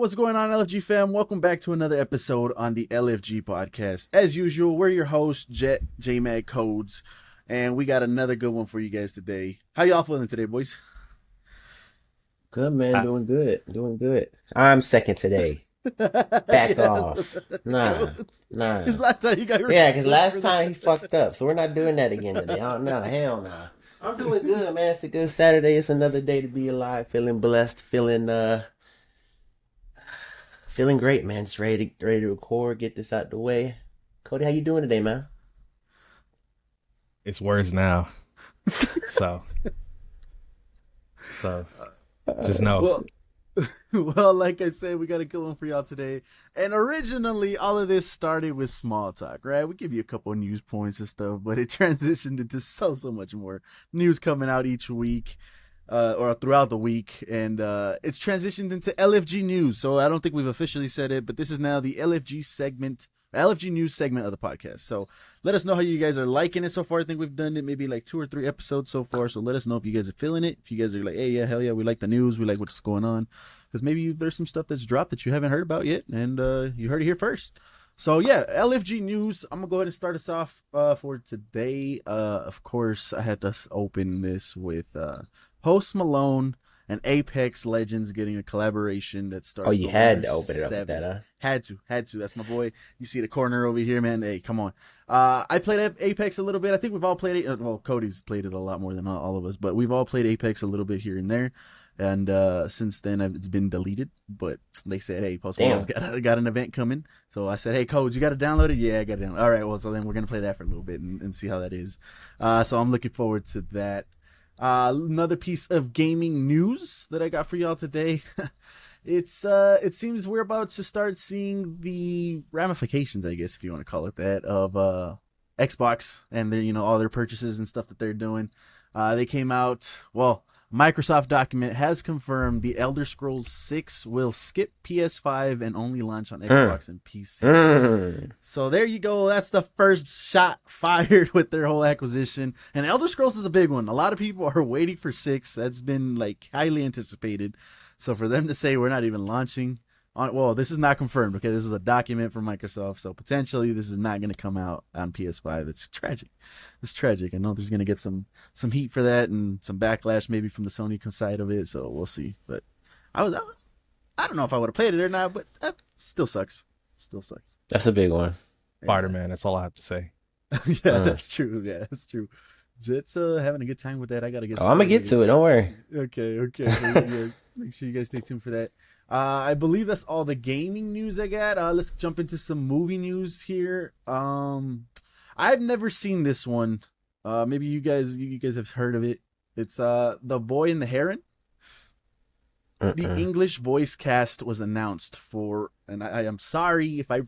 What's going on, LFG fam? Welcome back to another episode on the LFG podcast. As usual, we're your hosts, Jet, J-Mag, Codes, and we got another good one for you guys today. How y'all feeling today, boys? Good man, I, doing good. I'm second today. Back off. Nah, Codes. nah. Because last time you got Yeah, because ripped last for time he that. fucked up, so we're not doing that again today. Oh, no, hell no. I'm doing good, man. It's a good Saturday. It's another day to be alive. Feeling blessed. Feeling great, man. Just ready to record. Get this out the way. Cody, how you doing today, man? it's worse now. So, so just know. Well, well, like I said, we got a good one for y'all today. And originally, all of this started with small talk, right? We give you a couple of news points and stuff, but it transitioned into so much more news coming out each week, or throughout the week, and it's transitioned into LFG news. So I don't think we've officially said it, but this is now the LFG news segment of the podcast. So let us know how you guys are liking it so far. I think we've done it maybe like 2 or 3 episodes so far. So let us know if you guys are feeling it. If you guys are like, hey, yeah, hell yeah, we like the news. We like what's going on. Because maybe there's some stuff that's dropped that you haven't heard about yet. And you heard it here first. So yeah, LFG news. I'm going to go ahead and start us off for today. Of course, I had to open this with Post Malone and Apex Legends getting a collaboration that starts Oh, you had to open it up with that, huh? Had to. That's my boy. You see the corner over here, man. Hey, come on. I played Apex a little bit. I think we've all played it. Well, Cody's played it a lot more than all of us, but we've all played Apex a little bit here and there. And since then, it's been deleted. But they said, hey, Post Malone's got an event coming. So I said, hey, Codes, you got to download it? Yeah, I got it downloaded. All right, well, so then we're going to play that for a little bit and see how that is. So I'm looking forward to that. Another piece of gaming news that I got for y'all today. It seems we're about to start seeing the ramifications, I guess, if you want to call it that, of Xbox and their, all their purchases and stuff that they're doing. They came out, well, Microsoft document has confirmed the Elder Scrolls 6 will skip PS5 and only launch on Xbox and PC. So there you go. That's the first shot fired with their whole acquisition. And Elder Scrolls is a big one. A lot of people are waiting for 6. That's been like highly anticipated. So for them to say we're not even launching on, well, this is not confirmed. Okay, this was a document from Microsoft, so potentially this is not going to come out on PS5. It's tragic. It's tragic. I know there's going to get some heat for that and some backlash maybe from the Sony side of it. So we'll see. But I don't know if I would have played it or not, but that still sucks. Still sucks. That's a big one. Spider-Man, that's all I have to say. Yeah, that's true. Yeah, that's true. Jet's having a good time with that. I gotta get. Oh, I'm gonna get to it. Don't worry. Okay. So make sure you guys stay tuned for that. I believe that's all the gaming news I got. Let's jump into some movie news here. I've never seen this one. Maybe you guys have heard of it. It's The Boy and the Heron. The English voice cast was announced for, and I am sorry if I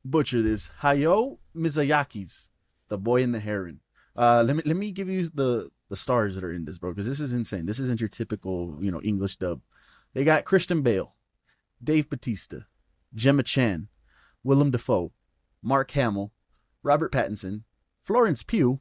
butcher this, Hayao Miyazaki's The Boy and the Heron. Let me give you the stars that are in this, bro, because this is insane. This isn't your typical, English dub. They got Christian Bale, Dave Bautista, Gemma Chan, Willem Dafoe, Mark Hamill, Robert Pattinson, Florence Pugh,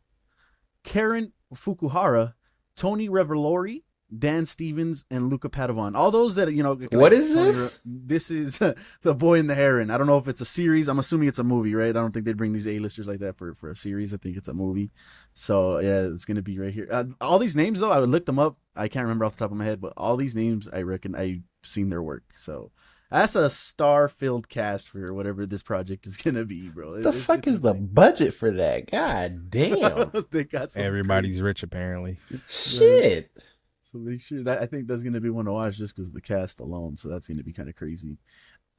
Karen Fukuhara, Tony Revolori, Dan Stevens, and Luca Padovani. All those that, What is this? This is The Boy and the Heron. I don't know if it's a series. I'm assuming it's a movie, right? I don't think they'd bring these A-listers like that for a series. I think it's a movie. So, yeah, it's going to be right here. All these names, though, I would look them up. I can't remember off the top of my head, but all these names, I reckon I've seen their work. So, that's a star-filled cast for whatever this project is going to be, bro. The fuck is the budget for that? God damn. They got some Everybody's rich, apparently. Shit. So make sure that, I think that's going to be one to watch just because of the cast alone. So that's going to be kind of crazy.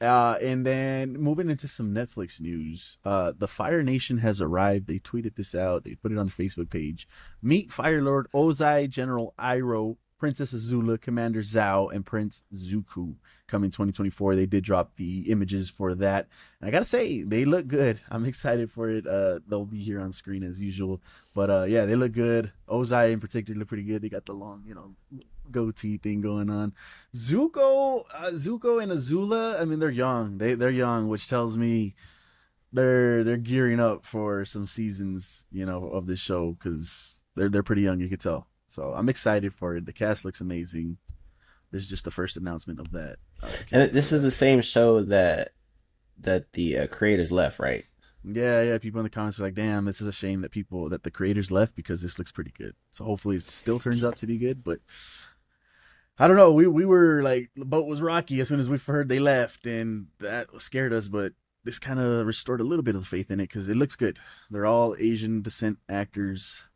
And then moving into some Netflix news, the Fire Nation has arrived. They tweeted this out. They put it on their Facebook page. Meet Fire Lord Ozai, General Iroh, Princess Azula, Commander Zhao, and Prince Zuko coming 2024. They did drop the images for that. And I got to say, they look good. I'm excited for it. They'll be here on screen as usual. But yeah, they look good. Ozai in particular look pretty good. They got the long, goatee thing going on. Zuko and Azula, I mean, they're young. They're young, which tells me they're gearing up for some seasons, of this show, because they're pretty young, you could tell. So I'm excited for it. The cast looks amazing. this is just the first announcement of that. And this is the same show that the creators left, right? Yeah. People in the comments are like, "Damn, this is a shame that the creators left because this looks pretty good." So hopefully, it still turns out to be good. But I don't know. We were like, the boat was rocky as soon as we heard they left, and that scared us. But this kind of restored a little bit of the faith in it because it looks good. They're all Asian descent actors,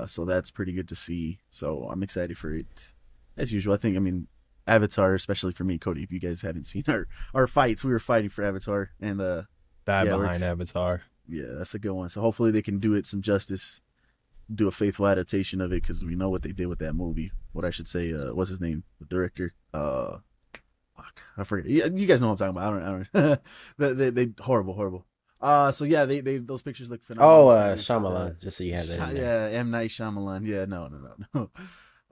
so that's pretty good to see. So I'm excited for it. As usual, I mean, Avatar, especially for me, Cody. If you guys haven't seen our fights, we were fighting for Avatar, and behind Avatar. Yeah, that's a good one. So hopefully they can do it some justice, do a faithful adaptation of it, because we know what they did with that movie. What I should say, what's his name? The director. Fuck, I forget. You guys know what I'm talking about. I don't. they horrible. So yeah, they those pictures look phenomenal. Shyamalan. Just so you have that. Yeah, M. Night Shyamalan. Yeah, no.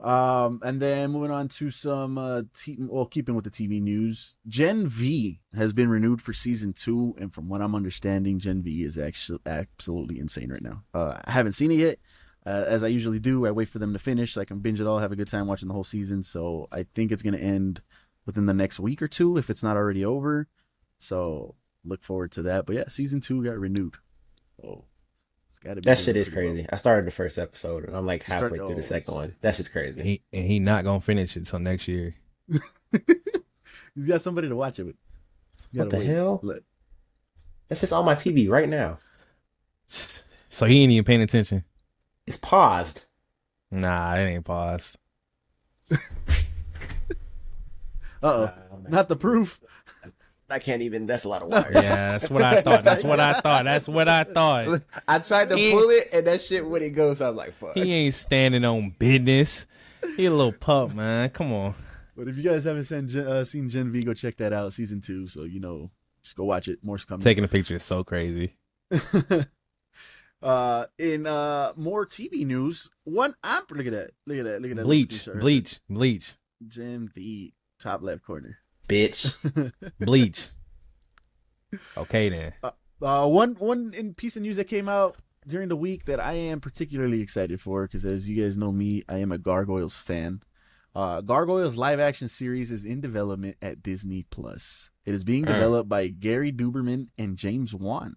And then moving on to some keeping with the TV news, Gen V has been renewed for season 2, and from what I'm understanding, Gen V is actually absolutely insane right now. I haven't seen it yet. As I usually do, I wait for them to finish so I can binge it all, have a good time watching the whole season. So I think it's going to end within the next week or two if it's not already over. So look forward to that. But yeah, season 2 got renewed. So it's gotta be that shit is crazy. I started the first episode and I'm like halfway through the second one. That shit's crazy. He not gonna finish it till next year. He's got somebody to watch it with. What the hell? That's just on my TV right now. So he ain't even paying attention. It's paused. Nah, it ain't paused. Not the proof. I can't even. That's a lot of wires. Yeah, that's what I thought. That's what I thought. I tried to pull it, and that shit wouldn't go. So I was like, "Fuck." He ain't standing on business. He a little pup, man. Come on. But if you guys haven't seen Gen V, go check that out, season 2. So just go watch it. More's coming. Taking a picture is so crazy. In more TV news, look at that. Bleach. Gen V, top left corner. Bitch. Bleach. Okay then. One piece of news that came out during the week that I am particularly excited for, because as you guys know me, I am a Gargoyles fan. Gargoyles live action series is in development at Disney Plus. It is being developed by Gary Duberman and James Wan.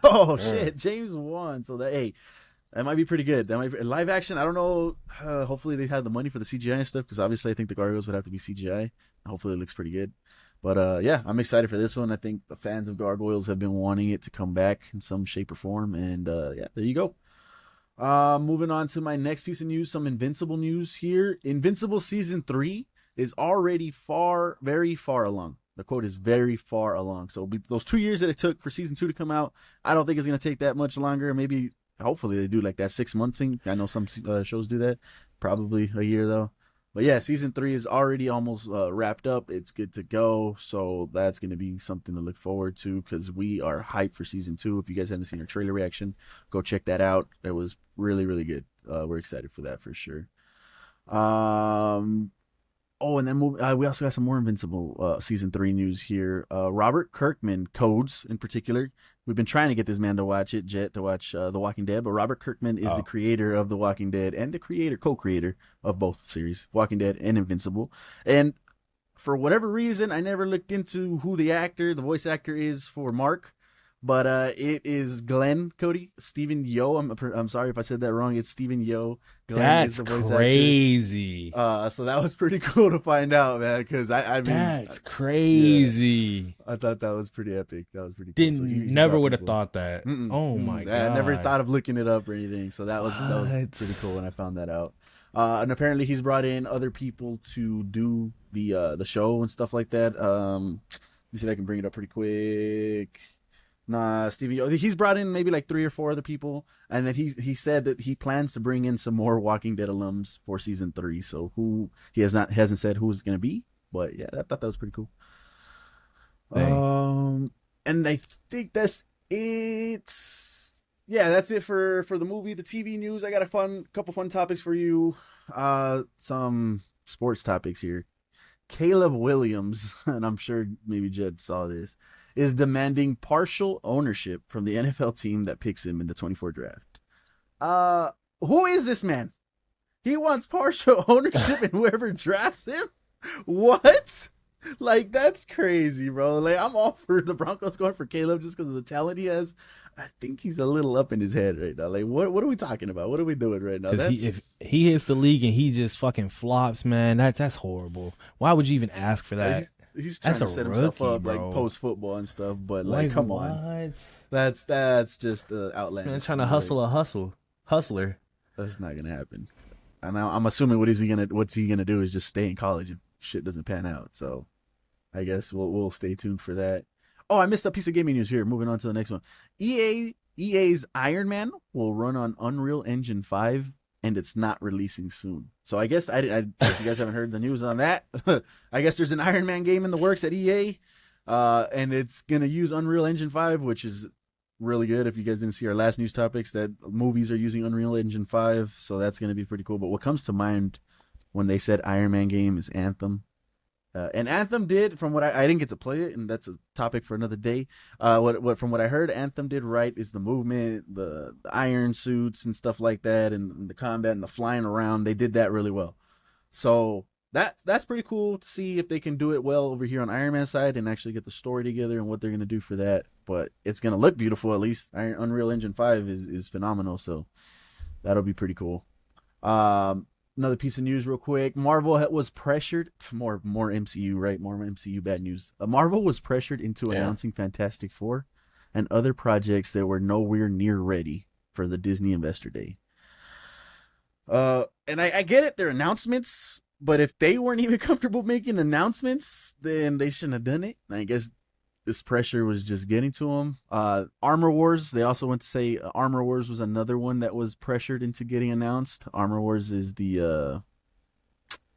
Oh shit, James Wan. So that might be pretty good. That might be live action. I don't know. Hopefully they have the money for the CGI and stuff, because obviously I think the Gargoyles would have to be CGI. Hopefully it looks pretty good. But yeah, I'm excited for this one. I think the fans of Gargoyles have been wanting it to come back in some shape or form. And yeah, there you go. Moving on to my next piece of news, some Invincible news here. Invincible season 3 is already very far along. The quote is very far along. So those 2 years that it took for season 2 to come out, I don't think it's going to take that much longer. Maybe, hopefully they do like that 6 month thing. I know some shows do that. Probably a year though. But yeah, season 3 is already almost wrapped up. It's good to go. So that's going to be something to look forward to, because we are hyped for season 2. If you guys haven't seen our trailer reaction, go check that out. It was really, really good. We're excited for that for sure. And then we also got some more Invincible season 3 news here. Robert Kirkman, Codes in particular. We've been trying to get this man to watch The Walking Dead, but Robert Kirkman is the creator of The Walking Dead and the co-creator of both series, Walking Dead and Invincible. And for whatever reason, I never looked into who the voice actor is for Mark. But it is Glenn, Cody, Stephen Yeun. I'm sorry if I said that wrong. It's Stephen Yeun. That's crazy. So that was pretty cool to find out, man. Because I mean, that's crazy. Yeah, I thought that was pretty epic. That was pretty cool. Never would have thought that. Oh my god! I never thought of looking it up or anything. So that was pretty cool when I found that out. And apparently he's brought in other people to do the show and stuff like that. Let me see if I can bring it up pretty quick. Nah, Stevie, he's brought in maybe like 3 or 4 other people, and then he said that he plans to bring in some more Walking Dead alums for season 3. So hasn't said who's gonna be, but yeah, I thought that was pretty cool. And I think that's it. Yeah, that's it for the movie, the TV news. I got a couple fun topics for you. Some sports topics here. Caleb Williams, and I'm sure maybe Jed saw this, is demanding partial ownership from the NFL team that picks him in the 24 draft. Who is this man? He wants partial ownership in whoever drafts him? What? Like, that's crazy, bro. Like, I'm all for the Broncos going for Caleb just because of the talent he has. I think he's a little up in his head right now. Like, what are we talking about? What are we doing right now? Because if he hits the league and he just fucking flops, man, that's horrible. Why would you even ask for that? He's trying That's to a set himself rookie, up like bro. post football and stuff, but like, come on, what? that's just outlandish. Man, trying to hustle hustler. That's not gonna happen. And I'm assuming what's he gonna do is just stay in college if shit doesn't pan out. So I guess we'll stay tuned for that. Oh, I missed a piece of gaming news here. Moving on to the next one. EA's Iron Man will run on Unreal Engine 5, and it's not releasing soon. So I guess if you guys haven't heard the news on that, I guess there's an Iron Man game in the works at EA, and it's gonna use Unreal Engine 5, which is really good. If you guys didn't see our last news topics, that movies are using Unreal Engine 5, so that's gonna be pretty cool. But what comes to mind when they said Iron Man game is Anthem. And Anthem did, from what I didn't get to play it, and that's a topic for another day. From what I heard, Anthem did right is the movement, the iron suits and stuff like that, and the combat and the flying around. They did that really well. So that's pretty cool to see if they can do it well over here on Iron Man's side and actually get the story together and what they're gonna do for that. But it's gonna look beautiful at least. Unreal Engine 5 is phenomenal, so that'll be pretty cool. Another piece of news real quick. Marvel was pressured, more MCU, right? More MCU bad news. Marvel was pressured into announcing Fantastic Four and other projects that were nowhere near ready for the Disney Investor Day. And I get it, they're announcements, but if they weren't even comfortable making announcements, then they shouldn't have done it. And I guess this pressure was just getting to them. Armor Wars, they also went to say Armor Wars was another one that was pressured into getting announced. Armor Wars is the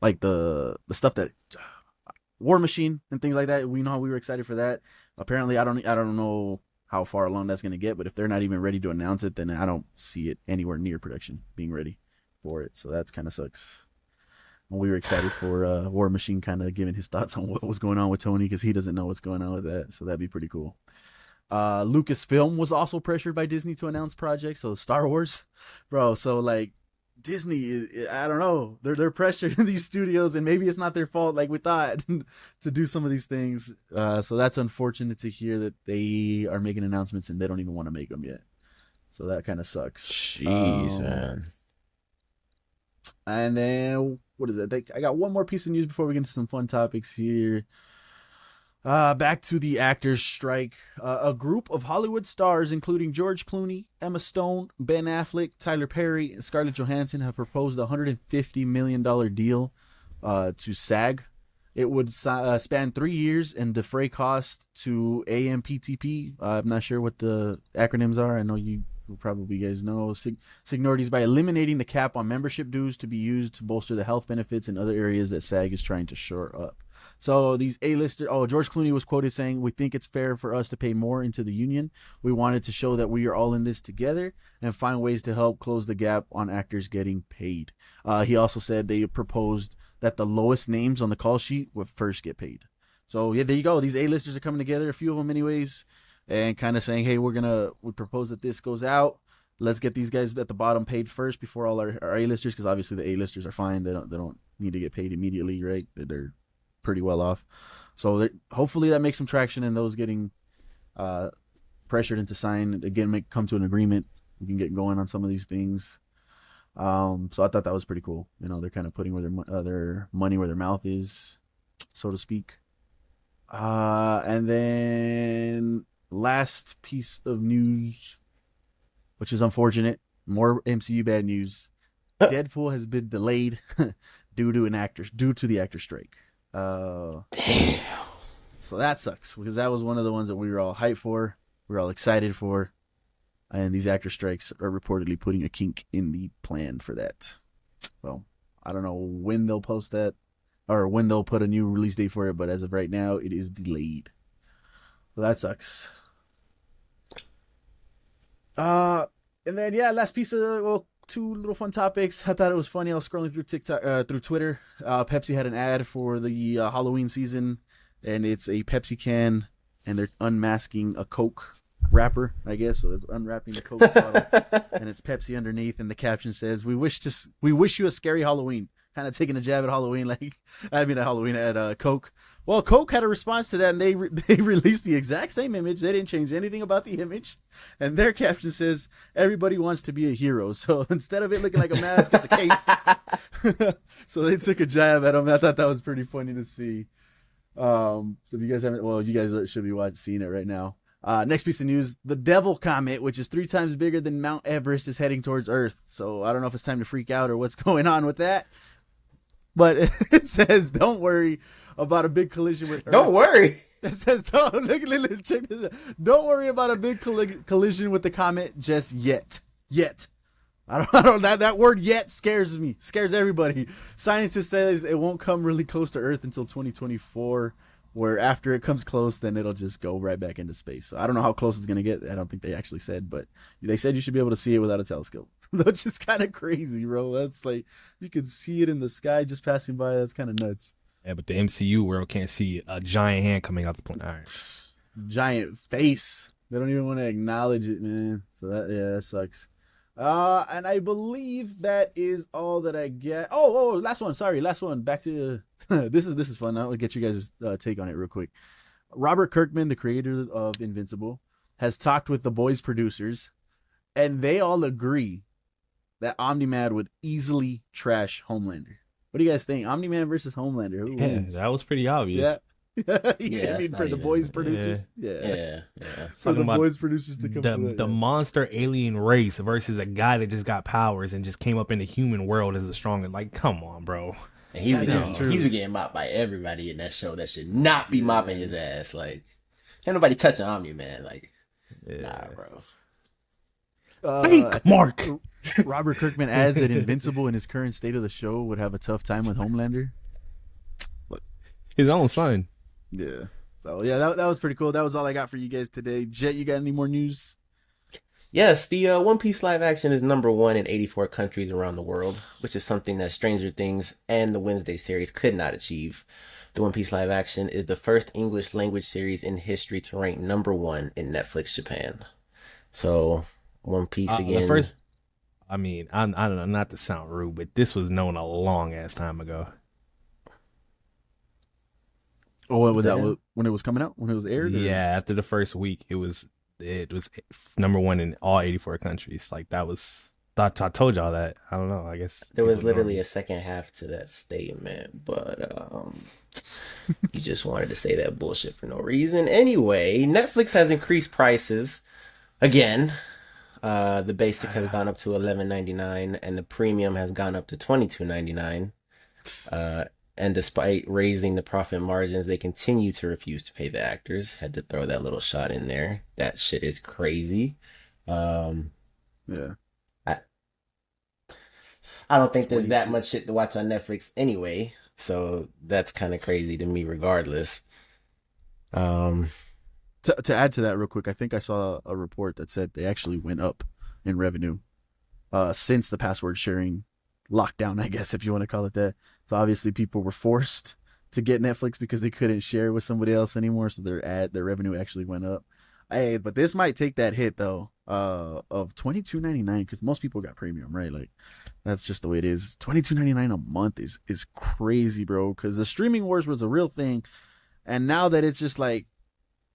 like the stuff that War Machine and things like that. We know we were excited for that. Apparently, I don't know how far along that's going to get, but if they're not even ready to announce it, then I don't see it anywhere near production being ready for it. So that's kind of sucks. We were excited for War Machine kind of giving his thoughts on what was going on with Tony, because he doesn't know what's going on with that. So that'd be pretty cool. Lucasfilm was also pressured by Disney to announce projects. So Star Wars, bro. So like Disney, I don't know. They're pressuring these studios, and maybe it's not their fault like we thought to do some of these things. So that's unfortunate to hear that they are making announcements and they don't even want to make them yet. So that kind of sucks. Jeez, man. And then what is that? I got one more piece of news before we get into some fun topics here. Back to the actors' strike. A group of Hollywood stars, including George Clooney, Emma Stone, Ben Affleck, Tyler Perry, and Scarlett Johansson, have proposed a $150 million deal to SAG. It would span 3 years and defray cost to AMPTP. I'm not sure what the acronyms are. I know you probably guys know. Signorities, by eliminating the cap on membership dues to be used to bolster the health benefits in other areas that SAG is trying to shore up. So these A-listers, George Clooney was quoted saying, "We think it's fair for us to pay more into the union. We wanted to show that we are all in this together and find ways to help close the gap on actors getting paid." He also said they proposed that the lowest names on the call sheet would first get paid. So yeah, there you go. These A-listers are coming together, a few of them anyways, and kind of saying, hey, we propose that this goes out. Let's get these guys at the bottom paid first before all our A-listers, because obviously the A-listers are fine. They don't need to get paid immediately, right? They're pretty well off. So hopefully that makes some traction, and those getting pressured into sign again, come to an agreement. We can get going on some of these things. So I thought that was pretty cool. You know, they're kind of putting their money where their mouth is, so to speak. And then last piece of news, which is unfortunate, more MCU bad news. Deadpool has been delayed due to the actor strike. Damn. So that sucks, because that was one of the ones that we were all hyped for, we were all excited for, and these actor strikes are reportedly putting a kink in the plan for that. So I don't know when they'll post that or when they'll put a new release date for it, but as of right now, it is delayed. So that sucks. And then last piece of two little fun topics. I thought it was funny. I was scrolling through TikTok, through Twitter. Pepsi had an ad for the Halloween season, and it's a Pepsi can, and they're unmasking a Coke wrapper, I guess. So it's unwrapping the Coke bottle, and it's Pepsi underneath, and the caption says, "We wish you a scary Halloween. kind of taking a jab at Halloween, like I mean at Halloween at Coke. Well, Coke had a response to that, and they released the exact same image. They didn't change anything about the image, and their caption says, "Everybody wants to be a hero." So instead of it looking like a mask, it's a cape. So they took a jab at him. I thought that was pretty funny to see. So if you guys haven't, well, you guys should be seeing it right now. Next piece of news: the Devil Comet, which is 3 times bigger than Mount Everest, is heading towards Earth. So I don't know if it's time to freak out or what's going on with that. But it says, "Don't worry about a big collision with Earth." Don't worry. It says, check this out. Don't worry about a big collision with the comet just yet. Yet. I don't that word "yet" scares me. Scares everybody. Scientists says it won't come really close to Earth until 2024. Where after it comes close, then it'll just go right back into space. So I don't know how close it's going to get. I don't think they actually said, but they said you should be able to see it without a telescope. That's just kind of crazy, bro. That's like, you could see it in the sky just passing by. That's kind of nuts. Yeah, but the MCU world can't see a giant hand coming out the planet. All right. Giant face. They don't even want to acknowledge it, man. So that sucks. And I believe that is all that I get. Oh, last one. Sorry, last one. Back to this is fun. I'll get you guys' take on it real quick. Robert Kirkman, the creator of Invincible, has talked with the Boys producers, and they all agree that Omni-Man would easily trash Homelander. What do you guys think? Omni-Man versus Homelander. Who wins? That was pretty obvious. Yeah. Yeah, I mean, for the Boys producers. Yeah. For the Talking Boys producers to come to the monster alien race versus a guy that just got powers and just came up in the human world as the strongest. Like, come on, bro. And he's been getting mopped by everybody in that show that should not be mopping his ass. Like, ain't nobody touching Omni-Man. Like, nah, bro. Think, Mark. Robert Kirkman adds that Invincible in his current state of the show would have a tough time with Homelander. His own son. Yeah. So, yeah, that was pretty cool. That was all I got for you guys today. Jet, you got any more news? Yes, the One Piece live action is #1 in 84 countries around the world, which is something that Stranger Things and the Wednesday series could not achieve. The One Piece live action is the first English language series in history to rank #1 in Netflix Japan. So, One Piece again. The first, I mean, I don't know, not to sound rude, but this was known a long ass time ago. Oh, what was that? When it was coming out? When it was aired? Yeah, after the first week, it was #1 in all 84 countries. Like, that was, I told y'all that. I don't know, I guess there was literally a second half to that statement, but you just wanted to say that bullshit for no reason. Anyway, Netflix has increased prices again. The basic has gone up to $11.99 and the premium has gone up to $22.99. And despite raising the profit margins, they continue to refuse to pay the actors. Had to throw that little shot in there. That shit is crazy. Yeah. I don't think there's that much shit to watch on Netflix anyway. So that's kind of crazy to me regardless. To add to that real quick, I think I saw a report that said they actually went up in revenue since the password sharing lockdown, I guess, if you want to call it that. So obviously people were forced to get Netflix because they couldn't share with somebody else anymore. So their revenue actually went up. Hey, but this might take that hit though, of $22.99 because most people got premium, right? Like that's just the way it is. $22.99 a month is crazy, bro. Because the streaming wars was a real thing, and now that it's just like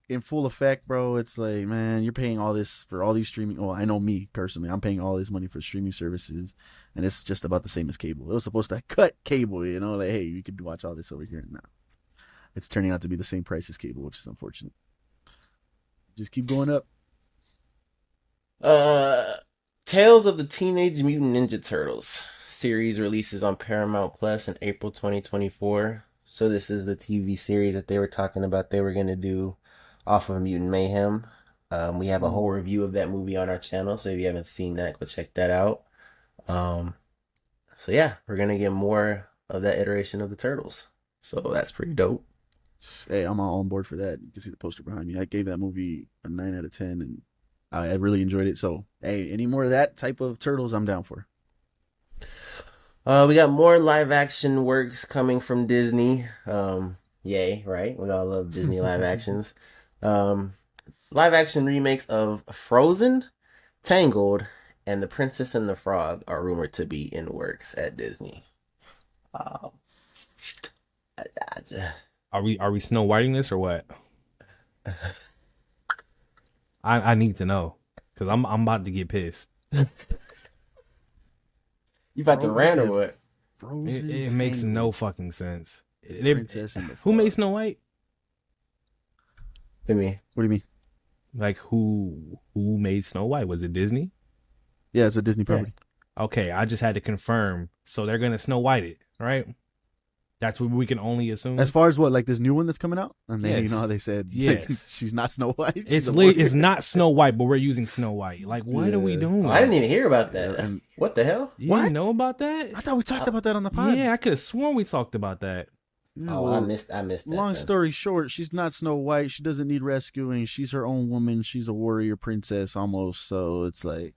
in full effect, bro, it's like, man, you're paying all this for all these streaming. Well, I know me personally, I'm paying all this money for streaming services, and it's just about the same as cable. It was supposed to cut cable, you know, like, hey, you could watch all this over here. Now it's turning out to be the same price as cable, which is unfortunate. Just keep going up. Tales of the Teenage Mutant Ninja Turtles series releases on Paramount Plus in April 2024. So this is the TV series that they were talking about they were going to do off of Mutant Mayhem. We have a whole review of that movie on our channel, so if you haven't seen that, go check that out. So yeah, we're going to get more of that iteration of the Turtles. So that's pretty dope. Hey, I'm all on board for that. You can see the poster behind me. I gave that movie a 9 out of 10, and I really enjoyed it. So, hey, any more of that type of Turtles, I'm down for. We got more live action works coming from Disney. Yay, right? We all love Disney live actions. Live action remakes of Frozen, Tangled, and The Princess and the Frog are rumored to be in works at Disney. Um, Are we Snow Whiting this or what? I need to know because I'm about to get pissed. you about to Bro, rant or said what? Frozen. It makes Tangled. no fucking sense. Princess and the Who made Frog. Snow White? I mean, What do you mean? Like who made Snow White? Was it Disney? Yeah, it's a Disney property. Okay, I just had to confirm. So they're gonna Snow White it, right? That's what we can only assume. As far as what, like this new one that's coming out, and then you Yes. know how they said, Yes. like, she's not Snow White. She's it's a it's warrior. not Snow White, but we're using Snow White. Like, what are we Yeah. doing? oh, I didn't even hear about that. Yeah, That's- and- what the hell? You What? didn't know about that? I thought we talked about that on the pod. Yeah, I could have sworn we talked about that. Yeah, Oh, well, I missed that. long then. story short, she's not Snow White. She doesn't need rescuing. She's her own woman. She's a warrior princess almost. So it's like,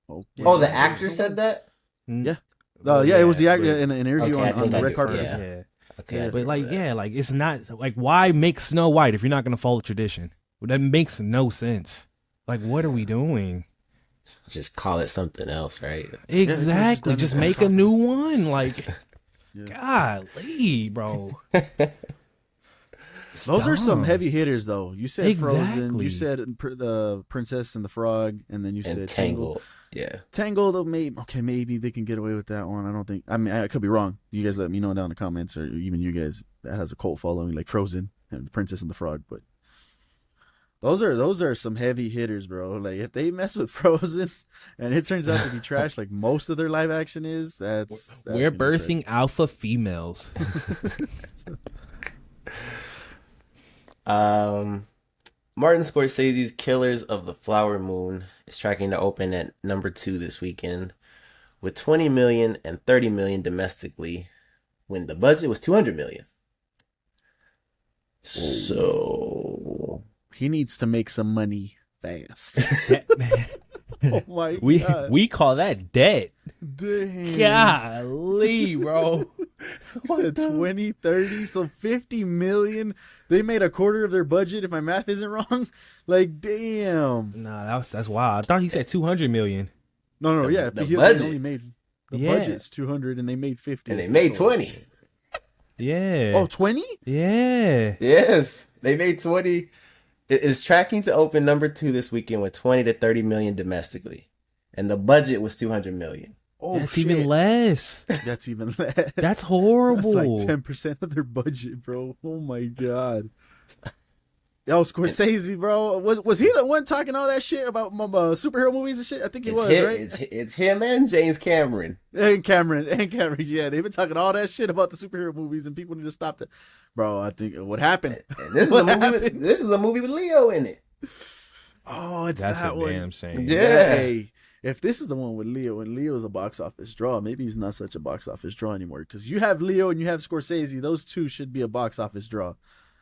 okay. Oh, the actor said that? Yeah. Yeah, it was the actor but- in an interview Okay, I on think the I red did, carpet. yeah. Yeah. Okay, Yeah. I But remember like, that. yeah, like it's not like why make Snow White if you're not gonna follow tradition? That makes no sense. Like, what are we doing? Just call it something else, right? Exactly. done Just it. make a new one. Like, Yeah. golly, bro. Those are some Dumb. heavy hitters, though. You said Frozen. Exactly. You said the Princess and the Frog, and then you And said Tangled. Yeah. Tangled, maybe they can get away with that one. I don't think. I mean, I could be wrong. You guys let me know down in the comments, or even you guys that has a cult following like Frozen and the Princess and the Frog. But those are some heavy hitters, bro. Like if they mess with Frozen, and it turns out to be trash, like most of their live action is, that's We're gonna be trash. birthing alpha females. Martin Scorsese's Killers of the Flower Moon is tracking to open at number 2 this weekend with 20 million and 30 million domestically when the budget was 200 million. So He needs to make some money fast. Oh my we god. we call that debt. Dang. Golly, bro. You said 20, 30, so 50 million. They made a quarter of their budget, if my math isn't wrong. Like, damn. Nah, that's wild. I thought he said 200 million. No, yeah. the They budget. only made the Yeah. budget's 200 and they made 50. and they made 20. Yeah. Oh, 20? Yeah. Yes, they made 20. It is tracking to open number 2 this weekend with 20 to 30 million domestically. And the budget was 200 million. Oh, That's shit. even less. That's even less. That's horrible. That's like 10% of their budget, bro. Oh my god. Yo, Scorsese, bro. Was he the one talking all that shit about superhero movies and shit? I think he was, right? It's him and James Cameron. And Cameron, yeah, they've been talking all that shit about the superhero movies, and people need to stop that. Bro, I think what happened? And this is What a movie. happened? This is a movie with Leo in it. Oh, it's That's that a one. damn shame. Yeah. Hey, if this is the one with Leo, and Leo's a box office draw, maybe he's not such a box office draw anymore. Because you have Leo and you have Scorsese; those two should be a box office draw.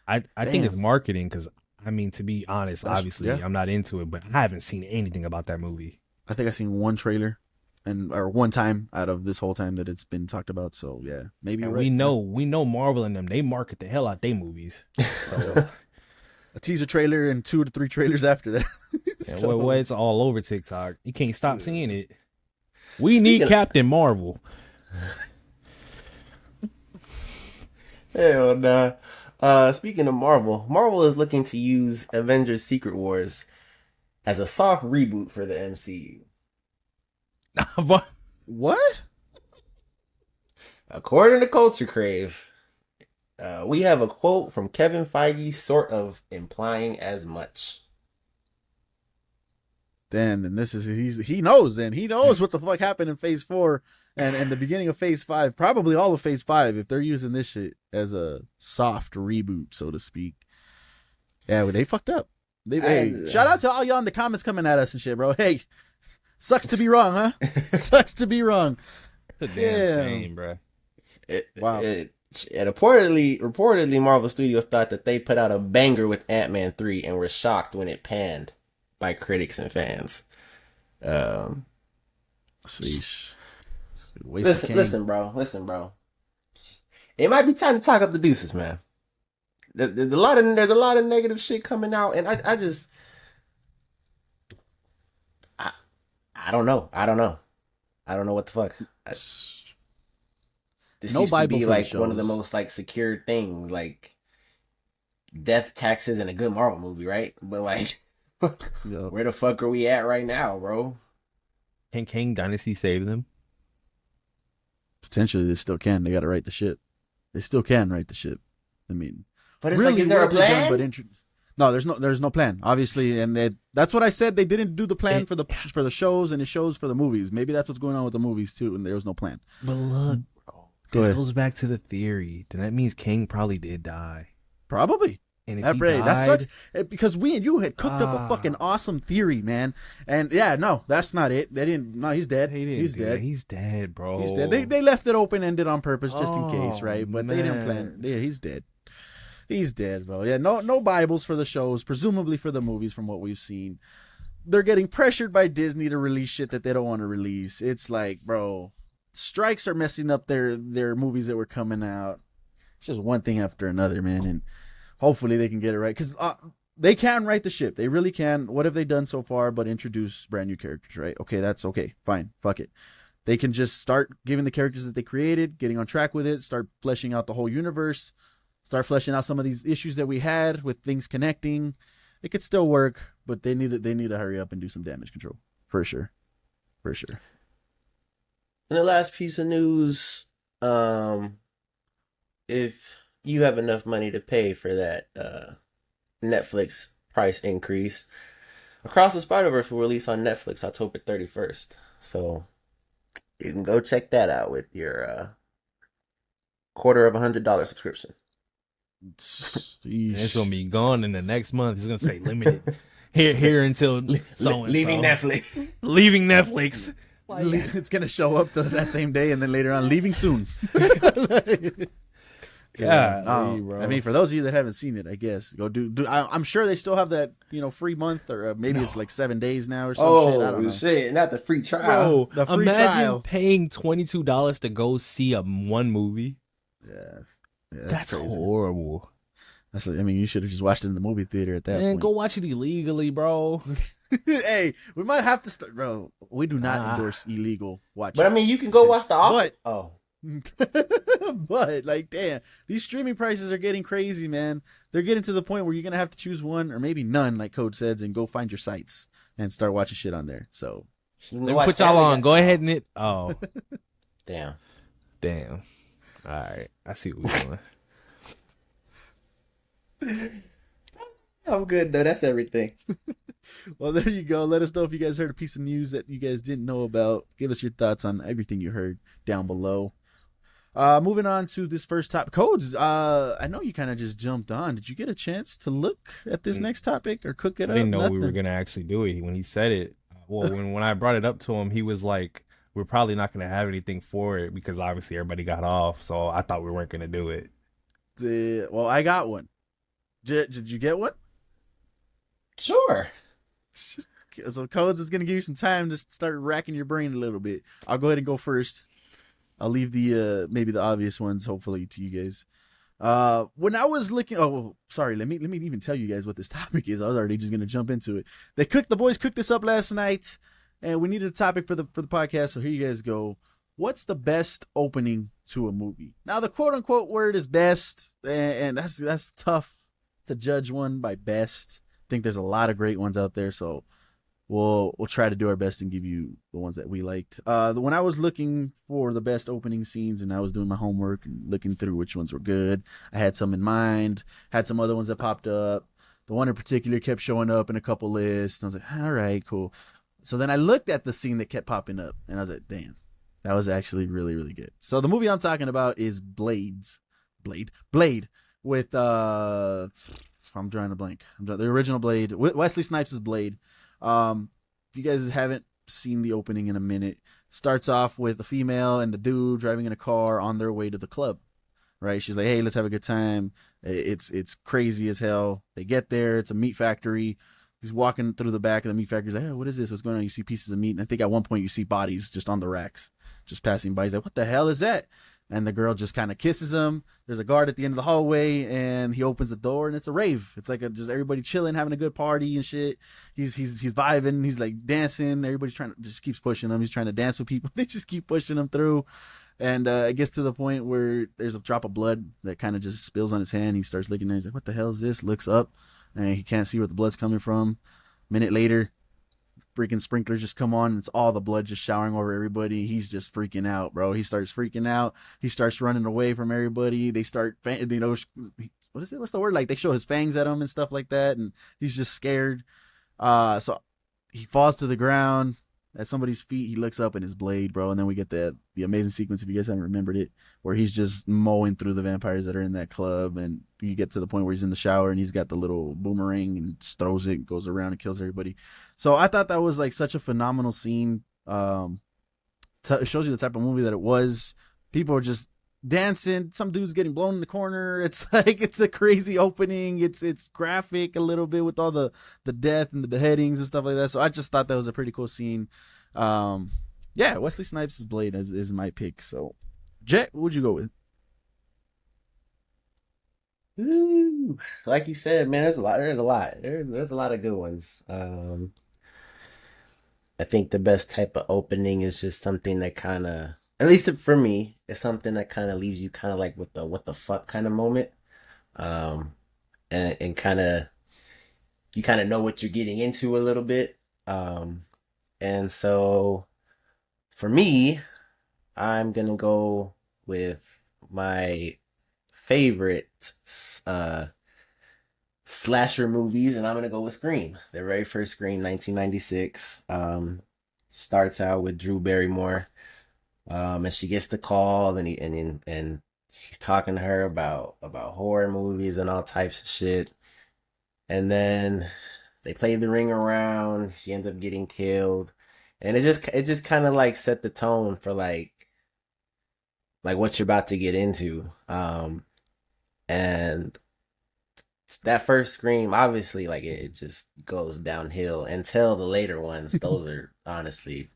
I think Damn. it's marketing because, I mean, to be honest, That's- obviously, yeah. I'm not into it, but I haven't seen anything about that movie. I think I've seen one trailer, or one time out of this whole time that it's been talked about. So yeah, maybe And you're right. we know Marvel and them, they market the hell out their movies. So, a teaser trailer and 2 to 3 trailers after that. and So- what it's all over TikTok. You can't stop seeing it. We need of- Captain Marvel. Hell nah. Speaking of Marvel, Marvel is looking to use Avengers: Secret Wars as a soft reboot for the MCU. But What? According to Culture Crave, we have a quote from Kevin Feige, sort of implying as much. Then this is he knows what the fuck happened in Phase 4 and the beginning of Phase 5, probably all of Phase 5 if they're using this shit as a soft reboot, so to speak. Yeah, well, they fucked up. Hey, shout out to all y'all in the comments coming at us and shit, bro. Hey, sucks to be wrong, huh? Sucks to be wrong. it's a damn Yeah. shame, bro. Wow. And reportedly, Marvel Studios thought that they put out a banger with Ant-Man 3 and were shocked when it panned by critics and fans. Sheesh. Waste of cane. Listen, bro. It might be time to chalk up the deuces, man. There's a lot of negative shit coming out, and I just I don't know. I don't know what the fuck. this No used to Bible be for the like one of the shows. most like secure things, like death, taxes, and a good Marvel movie, right? But like, Yo. where the fuck are we at right now, bro? Can King Dynasty save them? Potentially, they still can. They got to right the ship. They still can right the ship. I mean, But it's like, is there a what have they done plan? but no, there's no plan. Obviously, and that's what I said. They didn't do the plan for the shows and the shows for the movies. Maybe that's what's going on with the movies too, and there was no plan. But look, bro, Go this ahead. goes back to the theory. Then that means King probably did die. Probably. And if That, he Bray, died, that sucks because we and you had cooked up a fucking awesome theory, man. And yeah, no, that's not it. They didn't. No, he's dead. he didn't He's do dead. that. He's dead, bro. He's dead. They left it open ended on purpose just in case, Oh, right? But they didn't plan. man. Yeah, he's dead. He's dead, bro. Yeah, no Bibles for the shows, presumably for the movies from what we've seen. They're getting pressured by Disney to release shit that they don't want to release. It's like, bro, strikes are messing up their movies that were coming out. It's just one thing after another, man, and hopefully they can get it right because they can right the ship. They really can. What have they done so far but introduce brand new characters, right? Okay, that's okay. Fine. Fuck it. They can just start giving the characters that they created, getting on track with it, start fleshing out the whole universe, start fleshing out some of these issues that we had with things connecting. It could still work, but they need to hurry up and do some damage control. For sure. For sure. And the last piece of news, if you have enough money to pay for that Netflix price increase, Across the Spider-Verse will release on Netflix October 31st. So you can go check that out with your $250 subscription. It's gonna be gone in the next month. It's gonna say limited here until so Leaving Netflix. Leaving Netflix. It's gonna show up that same day, and then later on, leaving soon. Golly, bro. I mean, for those of you that haven't seen it, I guess go do. I'm sure they still have that free month, or maybe it's like 7 days now or some shit. I don't know. Shit, not the free trial. Bro, the free imagine trial. paying $22 to go see one movie. Yeah, That's crazy. horrible. I mean, you should have just watched it in the movie theater at that Man, point. go watch it illegally, bro. Hey, we might have to start, bro. We do not Ah. endorse illegal watching. But I mean, you can go watch The Office. But- Oh. But like, damn, these streaming prices are getting crazy, man. They're getting to the point where you're gonna have to choose one or maybe none, like Code says, and go find your sites and start watching shit on there. So You can Let me watch put y'all Family on. Guy. Go ahead and hit. Oh, Damn. damn. All right, I see what we're doing. I'm good though. That's everything. well, there you go. Let us know if you guys heard a piece of news that you guys didn't know about. Give us your thoughts on everything you heard down below. Moving on to this first topic. Codes, I know you kind of just jumped on. Did you get a chance to look at this next topic or cook it I up? didn't know we were Nothing. gonna actually do it when he said it. Well, when I brought it up to him, he was like, "We're probably not gonna have anything for it because obviously everybody got off." So I thought we weren't gonna do it. Well, I got one. Did you get one? Sure. So Codes is gonna give you some time to start racking your brain a little bit. I'll go ahead and go first. I'll leave the maybe the obvious ones hopefully to you guys. When I was looking, sorry, let me even tell you guys what this topic is. I was already just gonna jump into it. The boys cooked this up last night, and we needed a topic for the podcast. So here you guys go. What's the best opening to a movie? Now the quote unquote word is best, and that's tough to judge one by best. I think there's a lot of great ones out there, so we'll try to do our best and give you the ones that we liked. When I was looking for the best opening scenes and I was doing my homework and looking through which ones were good, I had some in mind, had some other ones that popped up. The one in particular kept showing up in a couple lists. And I was like, all right, cool. So then I looked at the scene that kept popping up and I was like, damn, that was actually really, really good. So the movie I'm talking about is Blade with, I'm drawing a blank. The original Blade. Wesley Snipes' Blade. If you guys haven't seen the opening in a minute, starts off with a female and the dude driving in a car on their way to the club. Right? She's like, hey, let's have a good time. It's crazy as hell. They get there. It's a meat factory. He's walking through the back of the meat factory. He's like, hey, what is this? What's going on? You see pieces of meat. And I think at one point you see bodies just on the racks, just passing by. He's like, what the hell is that? And the girl just kind of kisses him. There's a guard at the end of the hallway, and he opens the door, and it's a rave. It's like just everybody chilling, having a good party and shit. He's vibing. He's like dancing. Everybody's just keeps pushing him. He's trying to dance with people. They just keep pushing him through. And it gets to the point where there's a drop of blood that kind of just spills on his hand. He starts looking at it. He's like, what the hell is this? Looks up, and he can't see where the blood's coming from. Minute later, freaking sprinklers just come on, and it's all the blood just showering over everybody. He's just freaking out, bro. He starts freaking out. He starts running away from everybody. They start, what is it? What's the word? Like, they show his fangs at him and stuff like that, and he's just scared. So he falls to the ground at somebody's feet. He looks up, and his blade, bro. And then we get the amazing sequence, if you guys haven't remembered it, where he's just mowing through the vampires that are in that club. And you get to the point where he's in the shower, and he's got the little boomerang and just throws it, goes around and kills everybody. So I thought that was like such a phenomenal scene. It shows you the type of movie that it was. People are just dancing. Some dude's getting blown in the corner. It's like, it's a crazy opening. It's graphic a little bit with all the death and the beheadings and stuff like that. So I just thought that was a pretty cool scene. Yeah, Wesley Snipes' Blade is my pick. So Jet, what would you go with? Ooh, like you said, man, there's a lot. There's a lot of good ones. I think the best type of opening is just something that kind of, at least for me, is something that kind of leaves you kind of like with the what the fuck kind of moment. And kind of, you kind of know what you're getting into a little bit. And so for me, I'm gonna go with my favorite slasher movies, and I'm gonna go with Scream. The very first Scream, 1996. Starts out with Drew Barrymore, and she gets the call, and he's talking to her about horror movies and all types of shit. And then they play the ring around. She ends up getting killed, and it just kind of like set the tone for like what you're about to get into. And that first Scream, obviously, like it just goes downhill until the later ones. Those are honestly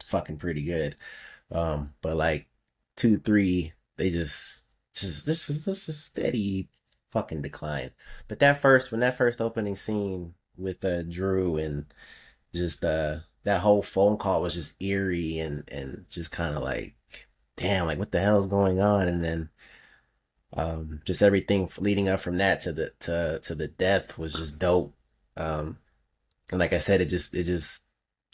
fucking pretty good. But like 2, 3, they just a steady fucking decline. But when that first opening scene with Drew, and just that whole phone call was just eerie and just kind of like, damn, like what the hell's going on? And then just everything leading up from that to the death was just dope. And like I said, it just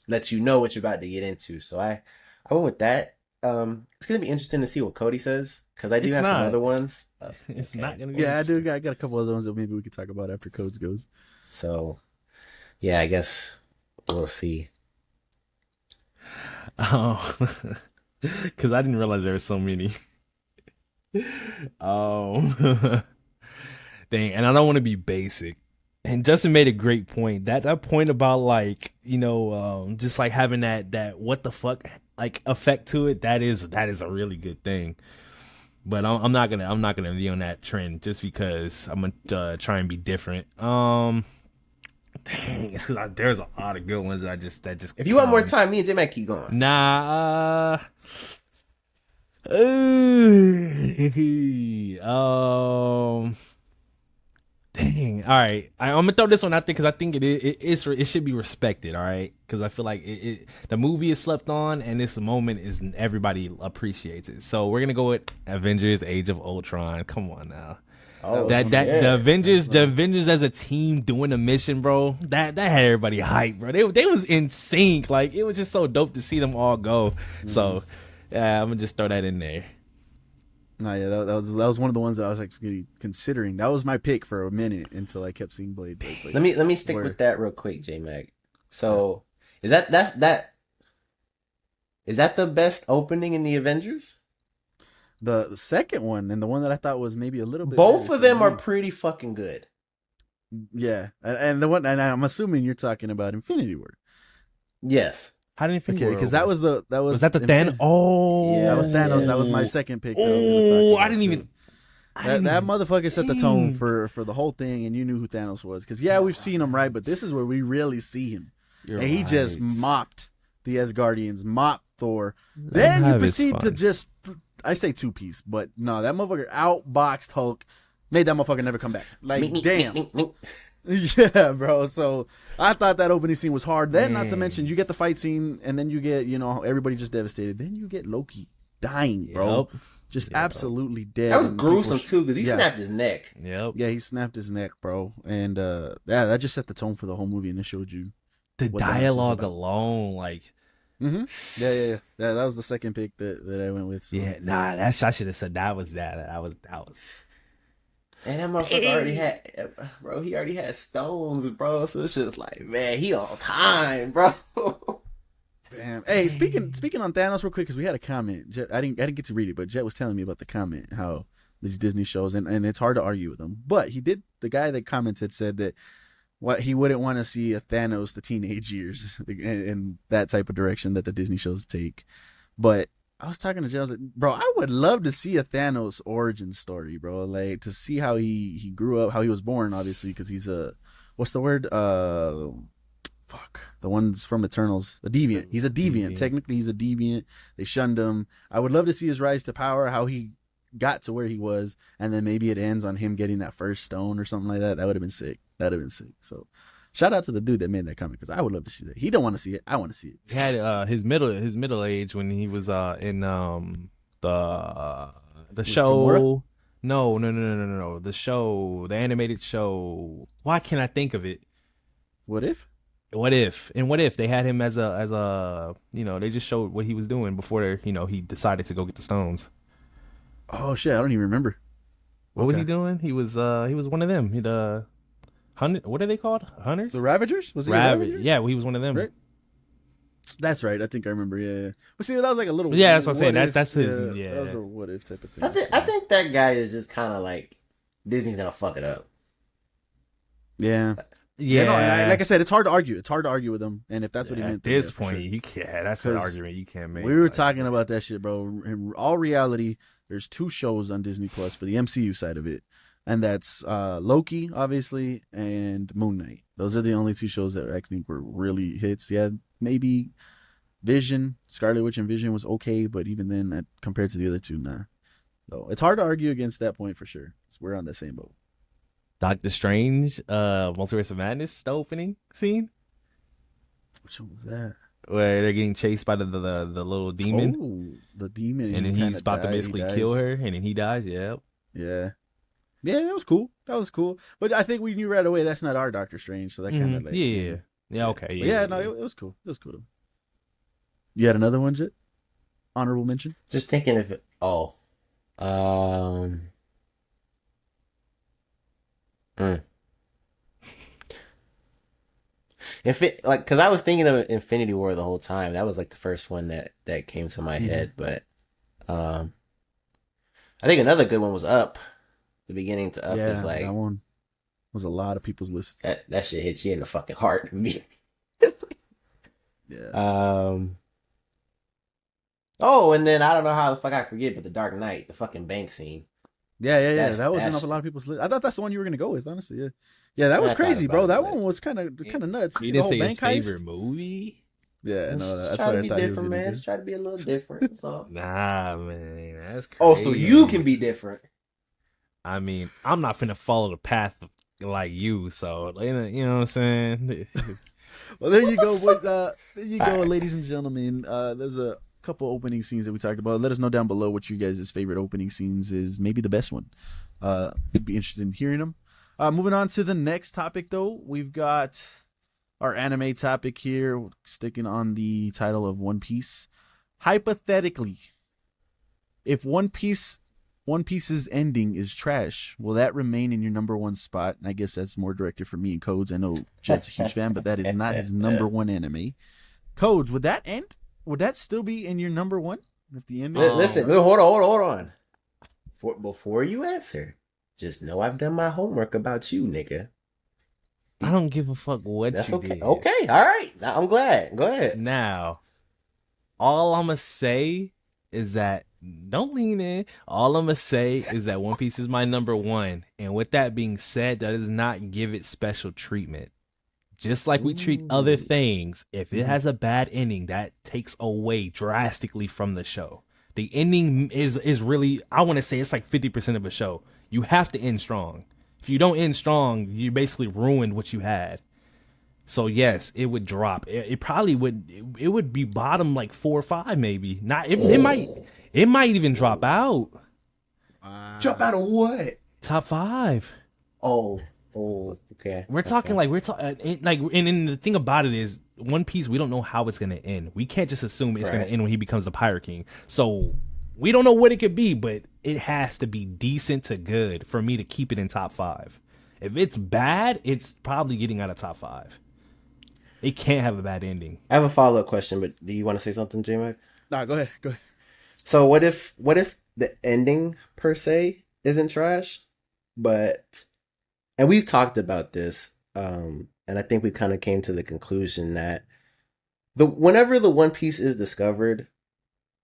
lets you know what you're about to get into. So I went with that. It's gonna be interesting to see what Cody says, because I do have some other ones. It's not gonna be. Yeah, I do. I got a couple other ones that maybe we could talk about after Codes goes. So yeah, I guess we'll see. Oh, because I didn't realize there were so many. Oh, dang! And I don't want to be basic. And Justin made a great point. That point about like, just like having that what the fuck like effect to it. That is a really good thing. But I'm not gonna be on that trend just because I'm gonna try and be different. Dang, it's because there's a lot of good ones that just. If you want more time, me and Jay might keep going. Nah. Dang. All right. I'm gonna throw this one out there because I think it should be respected. All right, because I feel like the movie is slept on, and this moment is everybody appreciates it. So we're gonna go with Avengers: Age of Ultron. Come on now. Oh, The Avengers as a team doing a mission, bro. That had everybody hyped, bro. They was in sync. Like, it was just so dope to see them all go. So yeah, I'm gonna just throw that in there. No, yeah, that was one of the ones that I was actually considering. That was my pick for a minute until I kept seeing Blade. Let me stick with that real quick, J Mac. So is that the best opening in the Avengers? The second one, and the one that I thought was maybe a little bit. Both of them are pretty fucking good. Yeah, and the one, and I'm assuming you're talking about Infinity War. Yes. How did Infinity War? Because that was the Thanos? Oh, yeah, that was Thanos. Yes. That was my second pick. Oh, I didn't even. That motherfucker set the tone for the whole thing, and you knew who Thanos was. Because we've seen him, right? But this is where we really see him, and he just mopped the Asgardians, mopped Thor. Then you proceed to just, I say two-piece, but no, that motherfucker outboxed Hulk, made that motherfucker never come back. Like, damn. Yeah, bro. So I thought that opening scene was hard. Then, not to mention, you get the fight scene, and then you get, everybody just devastated. Then you get Loki. dying, bro. Yep. Just Yep. absolutely dead. That was And people gruesome too, because he snapped his neck. Yep. Yeah, he snapped his neck, bro. And yeah, that just set the tone for the whole movie, and it showed you. The what that was dialogue about. alone, like, Yeah. That was the second pick that I went with. So. yeah, nah, I should have said that was that. That was. And that motherfucker already had, bro. He already had stones, bro. So it's just like, man, he on time, bro. Damn. Hey, speaking on Thanos real quick, because we had a comment. Jet, I didn't get to read it, but Jet was telling me about the comment how these Disney shows, and it's hard to argue with them. But the guy that commented said that what he wouldn't want to see a Thanos the teenage years in that type of direction that the Disney shows take. But I was talking to Jet, I was like, bro, I would love to see a Thanos origin story, bro. Like to see how he grew up, how he was born, obviously, because he's a what's the word? The ones from Eternals, a deviant. He's a deviant. Technically, he's a deviant. They shunned him. I would love to see his rise to power, how he got to where he was, and then maybe it ends on him getting that first stone or something like that. That would have been sick. So, shout out to the dude that made that comic, because I would love to see that. He don't want to see it. I want to see it. He had his middle age when he was in the show. Gamora? No. The show, the animated show. Why can't I think of it? What if? What if they had him as a they just showed what he was doing before he decided to go get the stones. Oh shit, I don't even remember. What was he doing? He was one of them. The hunter. What are they called? Hunters? The Ravagers? Was he a Ravager? Yeah, he was one of them. Right. That's right. I think I remember. Yeah. But see, that was like a little. Yeah, that's what I'm saying. if, That's his. Yeah, that was a what if type of thing. I think that guy is just kind of like Disney's gonna fuck it up. Yeah. Yeah. No, like I said, it's hard to argue. It's hard to argue with him. And if that's what he meant, At this then, point, sure. you can't. That's an 'Cause argument you can't make. We were like, talking about that shit, bro. In all reality, there's 2 shows on Disney Plus for the MCU side of it, and that's Loki, obviously, and Moon Knight. Those are the only 2 shows that I think were really hits. Yeah, maybe Vision, Scarlet Witch, and Vision was okay, but even then, that compared to the other 2, nah. So it's hard to argue against that point for sure. So we're on the same boat. Doctor Strange, Multiverse of Madness, the opening scene Which one was that? where they're getting chased by the little demon, Oh, the demon, and then he he's kinda about to died, he basically dies. kill her, and then he dies. Yep. Yeah, that was cool. But I think we knew right away that's not our Doctor Strange, so that kind of Yeah. Okay. But yeah, no, it was cool. It was cool. You had another one, Jit? Honorable mention? Just thinking if it. If it because I was thinking of Infinity War the whole time. That was like the first one that came to my head. But I think another good one was Up. The beginning to Up is like that one was a lot of people's lists. that shit hits you in the fucking heart. Me. Yeah. Oh, and then I don't know how the fuck I forget, but the Dark Knight, the fucking bank scene. Yeah. That was enough a lot of people's list. I thought that's the one you were gonna go with, honestly. Yeah, that was crazy, bro. That one was kind of nuts. You The didn't whole say his bank heist. favorite movie? Yeah, no, Just that's try what to I be thought he was different, gonna man. do. Just try to be a little different. That's all. Nah, man, that's crazy. Oh, so you can be different. I mean, I'm not finna follow the path like you, so you know what I'm saying. Well, there you go, boys. There you go, ladies and gentlemen. There's a couple opening scenes that we talked about. Let us know down below what you guys' favorite opening scenes is. Maybe the best one. I'd be interested in hearing them. Moving on to the next topic, though, we've got our anime topic here, sticking on the title of One Piece. Hypothetically, if One Piece's ending is trash, will that remain in your number 1 spot? And I guess that's more directed for me and Codes. I know Jet's a huge fan, but that is not his number 1 anime. Codes, would that end? Would that still be in your number 1? If the ending? Listen, hold on. Before you answer, just know I've done my homework about you, nigga. I don't give a fuck what That's you okay. did. Okay, all right. I'm glad. Go ahead. Now, all I'm gonna say is that don't lean in. All I'm gonna say is that One Piece is my number 1, and with that being said, that does not give it special treatment. Just like we treat other things, if it has a bad ending, that takes away drastically from the show. The ending is really, I want to say it's like 50% of a show. You have to end strong. If you don't end strong, you basically ruined what you had. So yes, it would drop. It probably would. It would be bottom like 4 or 5 maybe. Not. It It might even drop out. Drop out of what? Top 5. Oh, okay. We're talking like and the thing about it is One Piece. We don't know how it's gonna end. We can't just assume it's gonna end when he becomes the Pirate King. So we don't know what it could be, but it has to be decent to good for me to keep it in top 5. If it's bad, it's probably getting out of top 5. It can't have a bad ending. I have a follow-up question, but do you want to say something, J-Mac? Nah, go ahead. Go ahead. So what if the ending per se isn't trash, and we've talked about this, and I think we kind of came to the conclusion that whenever the One Piece is discovered,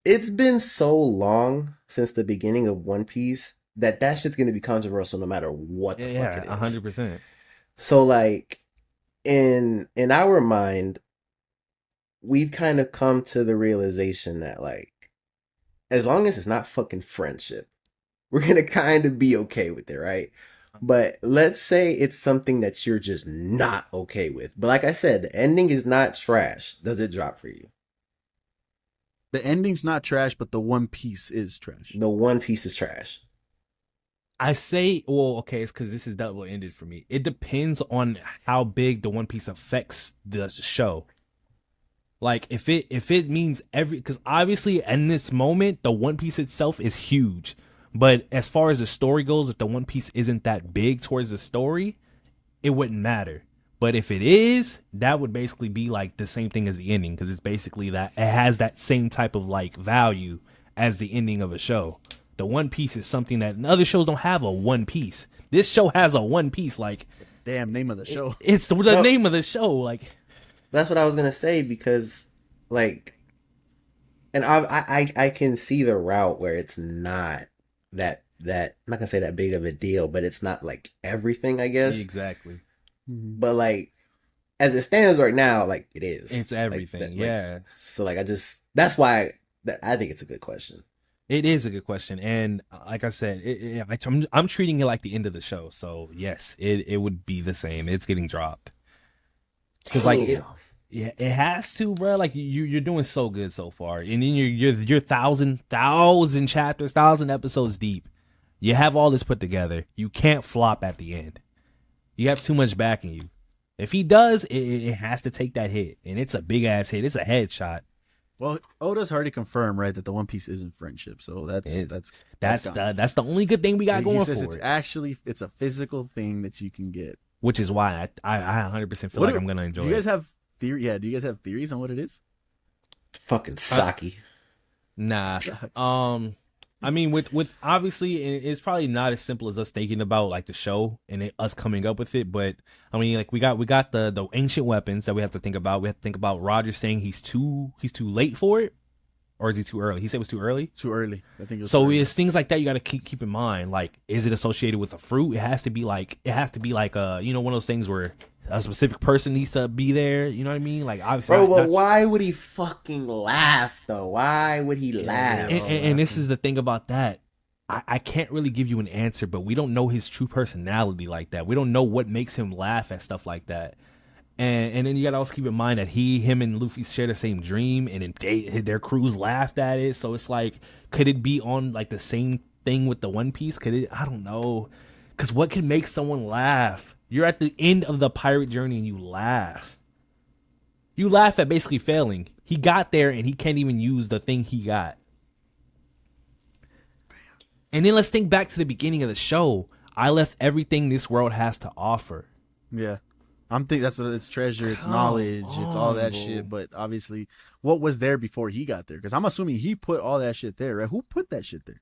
it's been so long since the beginning of One Piece that shit's going to be controversial no matter what the fuck it is. 100%. So like in our mind, we've kind of come to the realization that like as long as it's not fucking friendship, we're going to kind of be okay with it, right? But let's say it's something that you're just not okay with. But like I said, the ending is not trash. Does it drop for you? The ending's not trash, but the One Piece is trash. The One Piece is trash. I say, well, okay, it's because this is double-ended for me. It depends on how big the One Piece affects the show. Like, if it means because obviously in this moment, the One Piece itself is huge. But as far as the story goes, if the One Piece isn't that big towards the story, it wouldn't matter. But if it is, that would basically be like the same thing as the ending, because it's basically that it has that same type of like value as the ending of a show. The One Piece is something that other shows don't have a One Piece. This show has a One Piece. Like, damn name of the show. It's the name of the show. Like, that's what I was gonna say, because like, and I can see the route where it's not that I'm not gonna say that big of a deal, but it's not like everything, I guess. Exactly. But like, as it stands right now, like it is. It's everything. Like, yeah. So like, that's why I think it's a good question. It is a good question, and like I said, I'm treating it like the end of the show. So yes, it would be the same. It's getting dropped because like it has to, bro. Like you're doing so good so far, and then you're thousand chapters, 1,000 episodes deep. You have all this put together. You can't flop at the end. You have too much backing you. If he does, it has to take that hit, and it's a big ass hit. It's a headshot. Well, Oda's already confirmed, right, that the One Piece isn't friendship. So that's the only good thing we got going he says for it. It's a physical thing that you can get, which is why I 100% feel like I'm gonna enjoy it. Do you guys have theory? Yeah, do you guys have theories on what it is? Fucking Saki. Nah. I mean, with obviously, it's probably not as simple as us thinking about like the show and us coming up with it. But I mean, like we got the ancient weapons that we have to think about. We have to think about Roger saying he's too late for it, or is he too early? He said it was too early. Too early. I think. So it's things like that you got to keep in mind. Like, is it associated with a fruit? It has to be like one of those things where a specific person needs to be there. You know what I mean? Like, obviously, bro. But why would he fucking laugh though? Why would he laugh? And this is the thing about that. I can't really give you an answer, but we don't know his true personality like that. We don't know what makes him laugh at stuff like that. And then you gotta also keep in mind that him and Luffy share the same dream, and then their crews laughed at it. So it's like, could it be on like the same thing with the One Piece? Could it? I don't know. Because what can make someone laugh? You're at the end of the pirate journey and you laugh. You laugh at basically failing. He got there and he can't even use the thing he got. And then let's think back to the beginning of the show. I left everything this world has to offer. Yeah. I'm thinking that's what it's treasure, it's knowledge, it's all that shit. But obviously, what was there before he got there? Because I'm assuming he put all that shit there, right? Who put that shit there?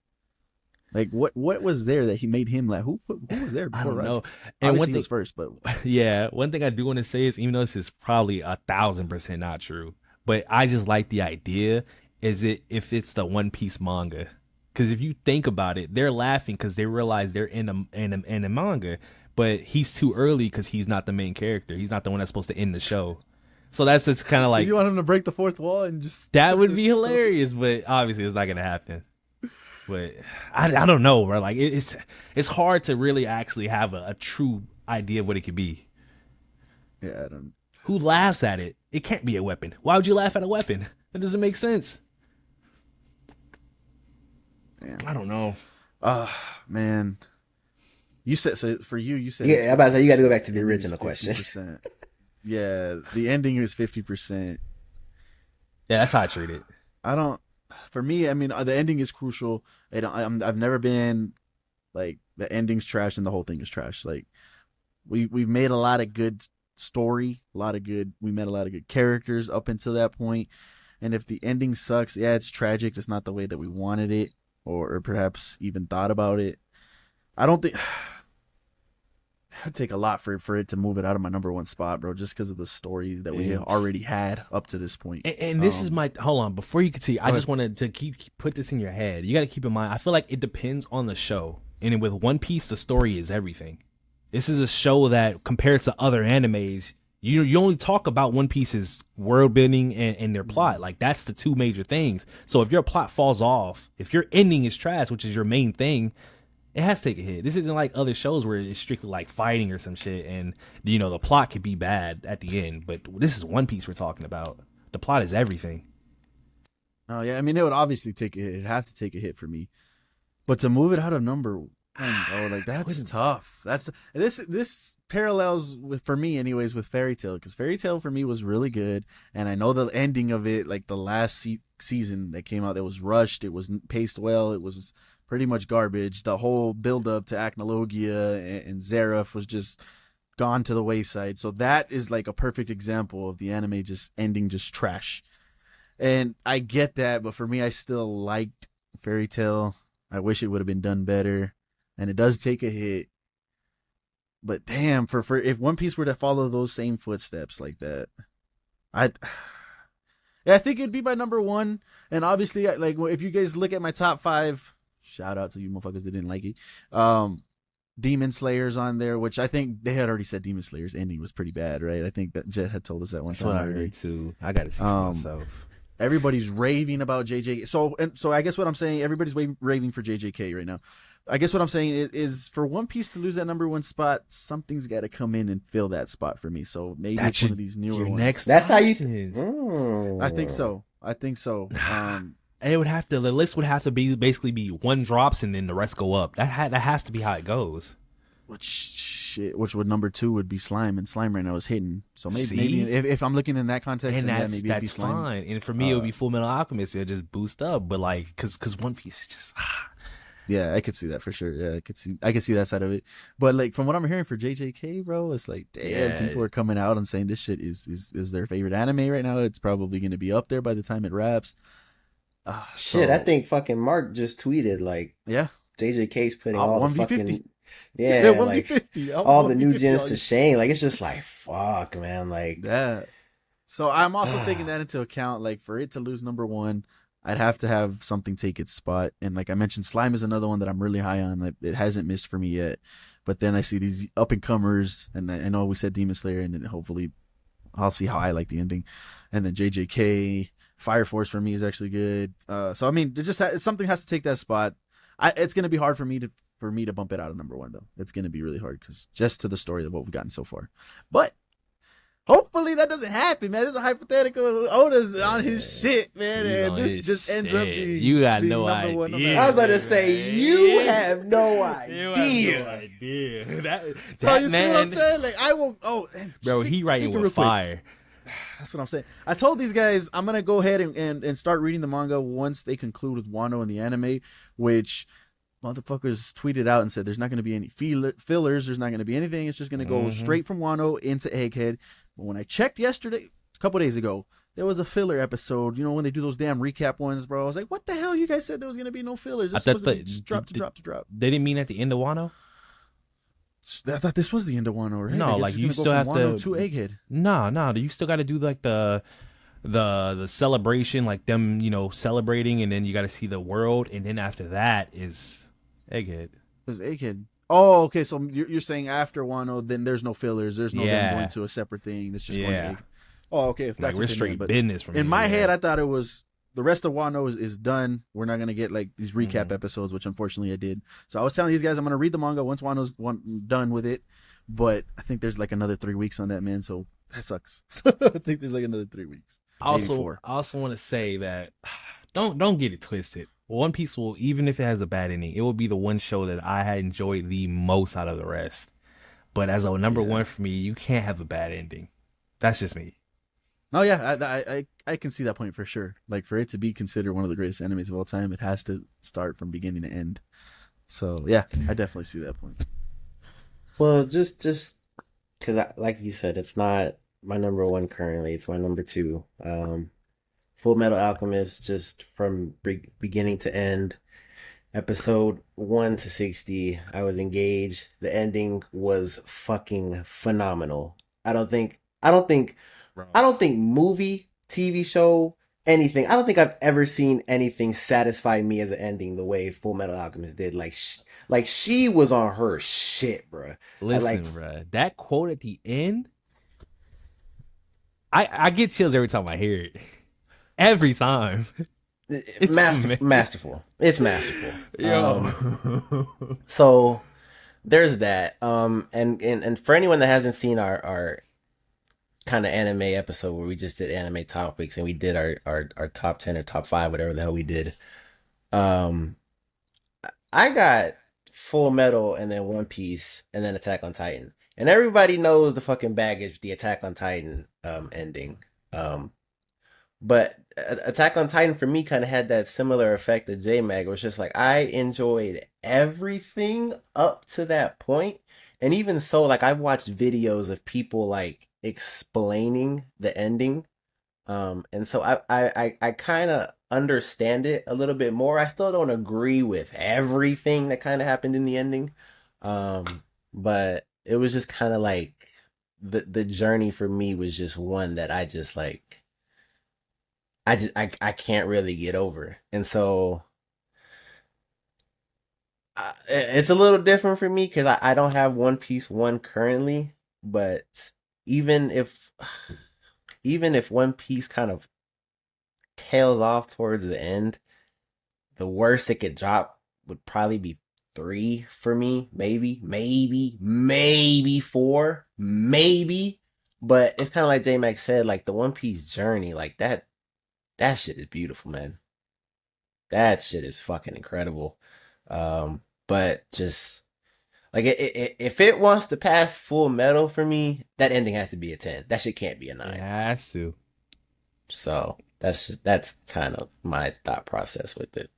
Like what was there that he made him laugh? Who was there before? I don't know. And obviously he was first, but yeah, one thing I do want to say is, even though this is probably 1,000% not true, but I just like the idea. If it's the One Piece manga? Because if you think about it, they're laughing because they realize they're in a manga, but he's too early because he's not the main character. He's not the one that's supposed to end the show. So that's just kind of like, so you want him to break the fourth wall and just that would be hilarious, but obviously it's not gonna happen. But I don't know, bro. Like it's hard to really actually have a true idea of what it could be. Yeah, I don't. Who laughs at it? It can't be a weapon. Why would you laugh at a weapon? That doesn't make sense. I don't know. Man. You said, so for you said. Yeah, I'm about to say, you got to go back to the ending is original question. 50%. Yeah, the ending is 50%. Yeah, that's how I treat it. For me, I mean, the ending is crucial. I've never been like the ending's trash and the whole thing is trash. Like we've made a lot of good story, we met a lot of good characters up until that point. And if the ending sucks, yeah, it's tragic. It's not the way that we wanted it or perhaps even thought about it. I don't think it'd take a lot for it to move it out of my number one spot, bro, just because of the stories that we already had up to this point. And this is my hold on before you continue. I just wanted to put this in your head. You got to keep in mind. I feel like it depends on the show, and with One Piece, the story is everything. This is a show that compared to other animes, you only talk about One Piece's world building and their plot. Like that's the two major things. So if your plot falls off, if your ending is trash, which is your main thing, it has to take a hit. This isn't like other shows where it's strictly like fighting or some shit, and the plot could be bad at the end. But this is One Piece we're talking about. The plot is everything. Oh yeah, I mean it would obviously take a hit. It'd have to take a hit for me, but to move it out of number one, like that's tough. This parallels for me, anyways, with Fairy Tail, because Fairy Tail for me was really good, and I know the ending of it, like the last season that came out, that was rushed. It was paced well. It was pretty much garbage. The whole build up to Acnologia and Zeref was just gone to the wayside. So that is like a perfect example of the anime just ending just trash. And I get that, but for me, I still liked Fairy Tail. I wish it would have been done better, and it does take a hit. But damn, for if One Piece were to follow those same footsteps like that, I think it'd be my number one. And obviously, like if you guys look at my top 5. Shout out to you motherfuckers that didn't like it. Demon Slayer's on there, which I think they had already said Demon Slayer's ending was pretty bad, right? I think that Jet had told us that one time. That's what I heard too. I got to see for myself. Everybody's raving about JJ. So I guess what I'm saying, everybody's raving for JJK right now. I guess what I'm saying is for One Piece to lose that number one spot, something's got to come in and fill that spot for me. So maybe it's one of these newer ones. Next That's how you. I think so. And it would have to. The list would have to basically be one drops and then the rest go up. That has to be how it goes. Which would number 2 would be Slime, and Slime right now is hidden. So maybe if I'm looking in that context, and then maybe it'd be Slime. Fine. And for me, it would be Full Metal Alchemist. It'll just boost up, but like, cause One Piece is just. Yeah, I could see that for sure. Yeah, I could see that side of it. But like from what I'm hearing for JJK, bro, it's like damn, people are coming out and saying this shit is their favorite anime right now. It's probably going to be up there by the time it wraps. Shit, I think fucking Mark just tweeted like, yeah, JJK's putting all the fucking, yeah, like all the new gens to shame. Like it's just like fuck, man, like that. So I'm also taking that into account. Like for it to lose number one, I'd have to have something take its spot. And like I mentioned, Slime is another one that I'm really high on. Like, it hasn't missed for me yet. But then I see these up and comers, and I know we said Demon Slayer, and then hopefully I'll see how I like the ending. And then JJK. Fire Force for me is actually good. So I mean, something has to take that spot. It's gonna be hard for me to bump it out of number one though. It's gonna be really hard because just to the story of what we've gotten so far. But hopefully that doesn't happen, man. This is a hypothetical. Oda's on his shit, man, and this just ends up being you got being no number one. idea. I was about to say you have no You idea. have no idea. That So you man, see what I'm saying? Like I won't. Oh, bro, he writing with fire. That's what I'm saying. I told these guys I'm gonna go ahead and start reading the manga once they conclude with Wano and the anime, which motherfuckers tweeted out and said there's not gonna be any fillers. There's not gonna be anything. It's just gonna go straight from Wano into Egghead. But when I checked yesterday, a couple days ago, there was a filler episode. You know when they do those damn recap ones, bro. I was like, what the hell? You guys said there was gonna be no fillers. It's supposed to be just drop to drop. They didn't mean at the end of Wano. I thought this was the end of Wano, right? No, like you still have to Egghead. No, you still got to do like the celebration, like them, celebrating, and then you got to see the world, and then after that is Egghead. There's Egghead. Oh, okay. So you're saying after Wano, then there's no fillers. There's no them going to a separate thing. That's just going to Egghead. Oh, okay. If that's like we're straight business from in my head, I thought it was. The rest of Wano is done. We're not going to get like these recap episodes, which unfortunately I did. So I was telling these guys I'm going to read the manga once Wano's done with it. But I think there's like another 3 weeks on that, man. So that sucks. I think there's like another 3 weeks. I also want to say that don't get it twisted. One Piece will, even if it has a bad ending, it will be the one show that I had enjoyed the most out of the rest. But as a number Yeah. one for me, you can't have a bad ending. That's just me. Oh yeah, I can see that point for sure. Like for it to be considered one of the greatest animes of all time, it has to start from beginning to end. So yeah, I definitely see that point. Well, just because, like you said, it's not my number one currently. It's my number two. Full Metal Alchemist, just from beginning to end, episode 1 to 60, I was engaged. The ending was fucking phenomenal. I don't think movie, TV show, anything. I don't think I've ever seen anything satisfy me as an ending the way Full Metal Alchemist did. Like she was on her shit, bruh. Listen, bruh, that quote at the end, I get chills every time I hear it. Every time. It's amazing. masterful. It's masterful. Yo. So there's that. And for anyone that hasn't seen our kind of anime episode where we just did anime topics and we did our top 10 or top 5, whatever the hell we did. I got Full Metal and then One Piece and then Attack on Titan. And everybody knows the fucking baggage, the Attack on Titan ending. But Attack on Titan for me kind of had that similar effect to J-Mag, where it's just like I enjoyed everything up to that point. And even so, like I've watched videos of people like explaining the ending. And so I kind of understand it a little bit more. I still don't agree with everything that kind of happened in the ending. But it was just kind of like the journey for me was just one that I just like I can't really get over. And so it's a little different for me because I don't have One Piece 1 currently, but even if One Piece kind of tails off towards the end, the worst it could drop would probably be 3 for me, maybe 4, maybe. But it's kind of like J-Max said, like the One Piece journey, like that shit is beautiful, man. That shit is fucking incredible. But just like if it wants to pass Full Metal for me, that ending has to be a 10. That shit can't be a 9. It has to. So that's kind of my thought process with it.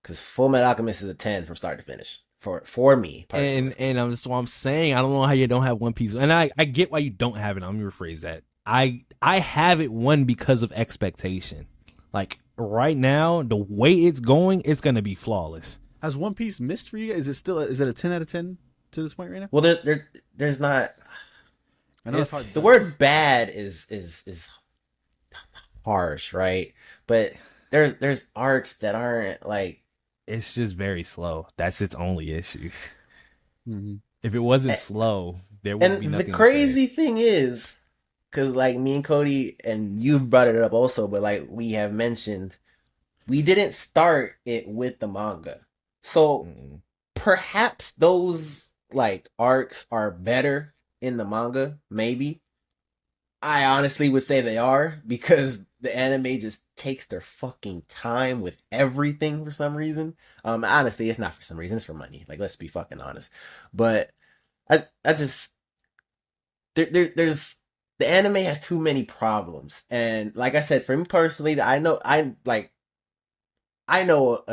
Because Full Metal Alchemist is a 10 from start to finish for me personally. And that's what I'm saying. I don't know how you don't have One Piece, and I get why you don't have it. Let me rephrase that. I have it one because of expectation. Like right now, the way it's going, it's gonna be flawless. Has One Piece missed for you guys? Is it a 10 out of 10 to this point right now? Well, there's not. I know it's hard. The word bad is harsh, right? But there's arcs that aren't like. It's just very slow. That's its only issue. Mm-hmm. If it wasn't slow, there wouldn't be And nothing. the crazy thing is, because like me and Cody, and you brought it up also, but like we have mentioned, we didn't start it with the manga. So perhaps those like arcs are better in the manga, maybe. I honestly would say they are because the anime just takes their fucking time with everything for some reason. Honestly, it's not for some reason, it's for money. Like, let's be fucking honest. But I just there's the anime has too many problems. And like I said, for me personally, I know a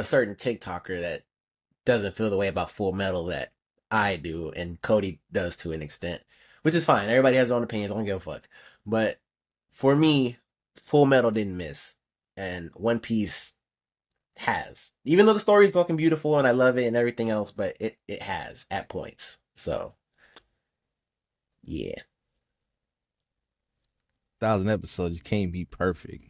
certain TikToker that doesn't feel the way about Full Metal that I do, and Cody does to an extent, which is fine. Everybody has their own opinions. I don't give a fuck. But for me, Full Metal didn't miss, and One Piece has. Even though the story is fucking beautiful and I love it and everything else, but it has at points. So, yeah. 1,000 episodes, you can't be perfect.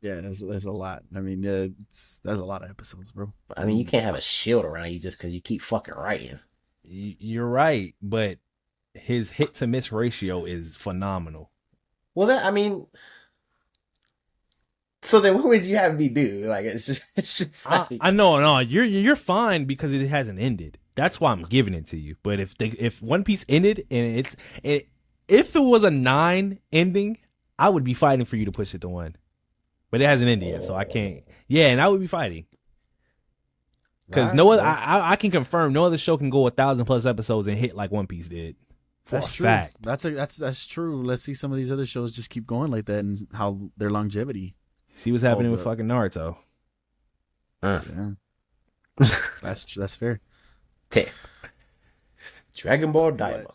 Yeah, there's a lot. I mean, there's a lot of episodes, bro. I mean, you can't have a shield around you just because you keep fucking writing. You're right, but his hit to miss ratio is phenomenal. Well, so then what would you have me do? Like, it's just like... I know, no, you're fine because it hasn't ended. That's why I'm giving it to you. But if One Piece ended and if it was a 9 ending, I would be fighting for you to push it to 1. But it hasn't ended yet, so I can't. Yeah, and I would be fighting. Because Alright, no other, well, I can confirm no other show can go 1,000+ episodes and hit like One Piece did. For that's a true. fact. That's true. Let's see some of these other shows just keep going like that and how their longevity. See what's happening Holds with up. fucking Naruto. Yeah, that's fair. Okay. Dragon Ball Daima.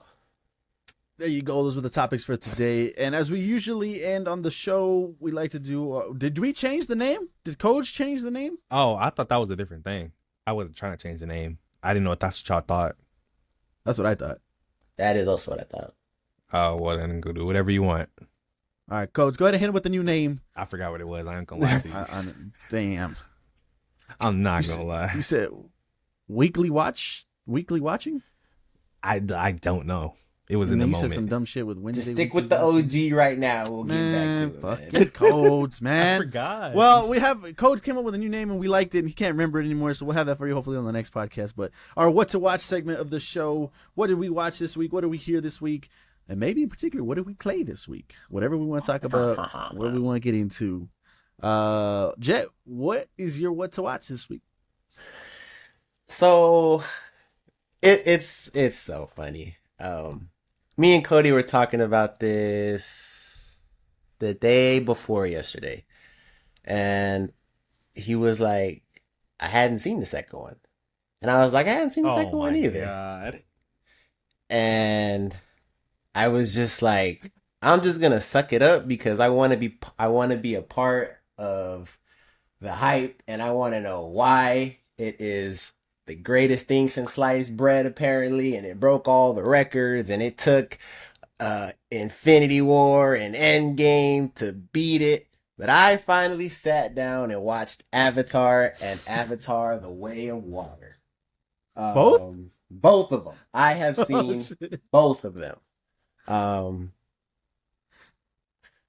There you go. Those were the topics for today. And as we usually end on the show, we like to do. Did we change the name? Did Coach change the name? Oh, I thought that was a different thing. I wasn't trying to change the name. I didn't know if that's what y'all thought. That's what I thought. That is also what I thought. Oh, well, then go do whatever you want. All right, Coach, go ahead and hit him with the new name. I forgot what it was. I ain't gonna lie to you. Damn. I'm not You gonna lie. You said weekly watching? I don't know. It was And in the then you moment. said some dumb shit with Wednesday. Just stick weekly with the watching? OG right now. We'll Man, get back to it. fucking codes, I man. forgot. Well, we have Coach came up with a new name and we liked it and he can't remember it anymore, so we'll have that for you hopefully on the next podcast. But our what to watch segment of the show, what did we watch this week? What did we hear this week? And maybe in particular, what did we play this week? Whatever we want to talk about, what we want to get into. Jet, what is your what to watch this week? So it's so funny. Me and Cody were talking about this the day before yesterday. And he was like, I hadn't seen the second one. And I was like, I hadn't seen the second one either. God. And I was just like, I'm just gonna suck it up because I want to be a part of the hype, and I want to know why it is the greatest thing since sliced bread apparently, and it broke all the records, and it took Infinity War and Endgame to beat it. But I finally sat down and watched Avatar and Avatar: The Way of Water. Both? Both of them. I have Oh, seen shit. both of them.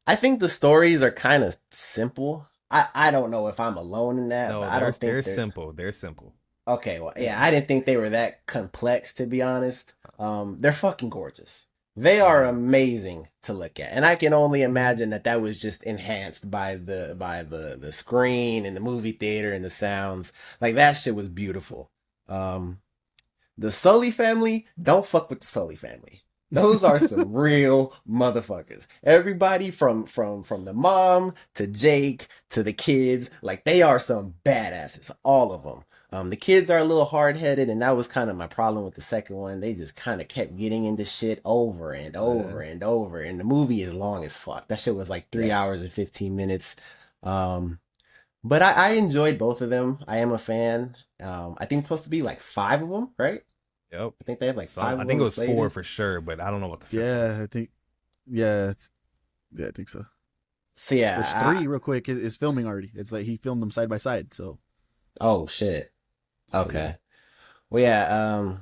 I think the stories are kind of simple. I don't know if I'm alone in that, No, but I don't think they're simple. They're simple. Okay, well, yeah, I didn't think they were that complex, to be honest. They're fucking gorgeous. They are amazing to look at, and I can only imagine that was just enhanced by the screen and the movie theater and the sounds. Like, that shit was beautiful. The Sully family, don't fuck with the Sully family. Those are some real motherfuckers. Everybody from the mom to Jake to the kids, like, they are some badasses, all of them. The kids are a little hard-headed, and that was kind of my problem with the second one. They just kind of kept getting into shit over and over and over, and the movie is long as fuck. That shit was like 3 hours and 15 minutes. But I enjoyed both of them. I am a fan. I think it's supposed to be like 5 of them, right? Yep. I think they have like 5 I of think it them was slated. 4 for sure, but I don't know what the fifth Yeah, I think. Yeah, I think so. So yeah, Which 3, real quick, is filming already. It's like he filmed them side by side. So. Oh shit. So, Okay. Well, yeah.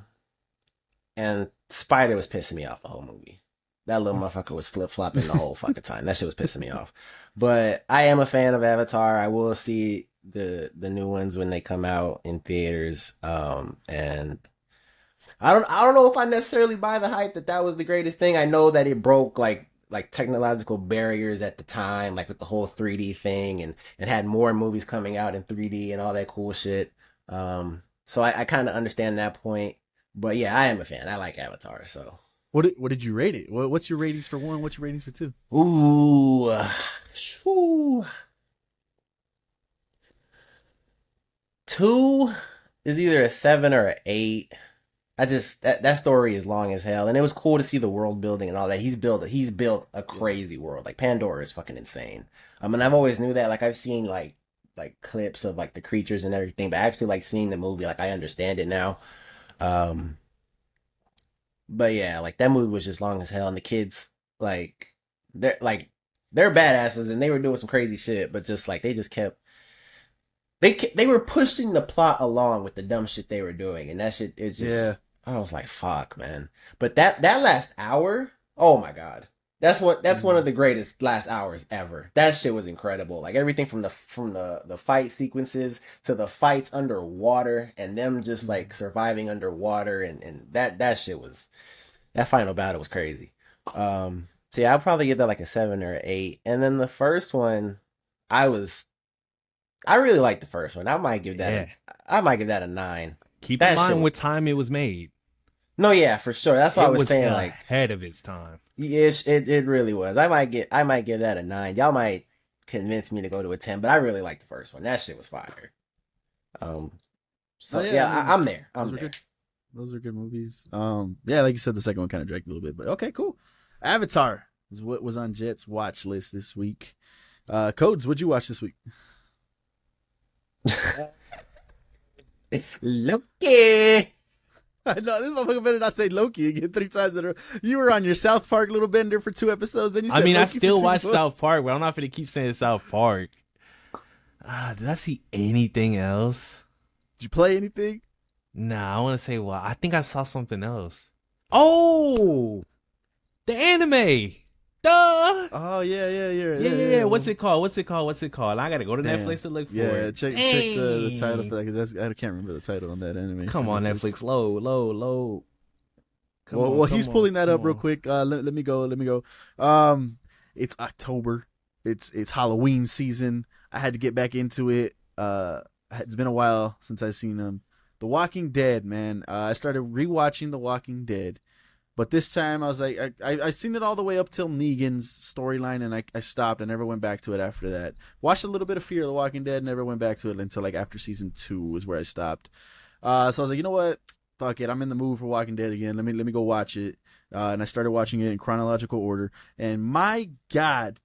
And Spider was pissing me off the whole movie. That little motherfucker was flip flopping the whole fucking time. That shit was pissing me off. But I am a fan of Avatar. I will see the new ones when they come out in theaters. And I don't know if I necessarily buy the hype that was the greatest thing. I know that it broke like technological barriers at the time, like with the whole 3D thing, and it had more movies coming out in 3D and all that cool shit. So I kind of understand that point. But yeah, I am a fan. I like Avatar. So What did you rate it? What's your ratings for 1? What's your ratings for 2? ooh, shoo. 2 is either a 7 or an 8. I just that story is long as hell, and it was cool to see the world building and all that. He's built a crazy world. Like, Pandora is fucking insane. And I've always knew that. Like, I've seen like clips of like the creatures and everything, but actually like seeing the movie, like, I understand it now. But yeah, like, that movie was just long as hell, and the kids, like, they're badasses, and they were doing some crazy shit, but just like they just kept. They were pushing the plot along with the dumb shit they were doing, and that shit is just. Yeah. I was like, fuck, man. But that last hour, oh my god, that's one of the greatest last hours ever. That shit was incredible. Like, everything from the fight sequences to the fights underwater, and them just like surviving underwater, and that shit was, that final battle was crazy. So yeah, I'll probably give that like a 7 or 8. And then the first one, I was I really like the first one. I might give that. Yeah. I might give that a 9. Keep That in mind shit- what time it was made. No, yeah, for sure. That's why I was saying like ahead of its time. it really was. I might give that a 9. Y'all might convince me to go to a 10, but I really like the first one. That shit was fire. So Oh, yeah, yeah, I mean, I'm there. I'm those were there. good. Those are good movies. Yeah, like you said, the second one kind of dragged a little bit, but okay, cool. Avatar is what was on Jet's watch list this week. Codes, what'd you watch this week? Loki. I know this motherfucker better not say Loki again 3 times in a row. You were on your South Park little bender for 2 episodes, then you said I mean, I Loki for still 2 watch more. South Park, but I'm not gonna keep saying South Park. Did I see anything else? Did you play anything? Nah, I want to say, well, I think I saw something else. Oh, the anime. Duh. Oh yeah. Yeah. What's it called? I gotta go to Damn. Netflix to look for Yeah, it. check the title Dang. for that because I can't remember the title on that anime. Come on, Netflix. Load. Come Well, on, he's come pulling on, that up come real on. quick. Let me go. It's October. It's Halloween season. I had to get back into it. It's been a while since I've seen them. The Walking Dead, man. I started rewatching The Walking Dead, but this time I was like, I seen it all the way up till Negan's storyline, and I stopped. I never went back to it after that. Watched a little bit of Fear of the Walking Dead, never went back to it until like after season 2 was where I stopped. So I was like, you know what? Fuck it, I'm in the mood for Walking Dead again. Let me go watch it. And I started watching it in chronological order. And my God,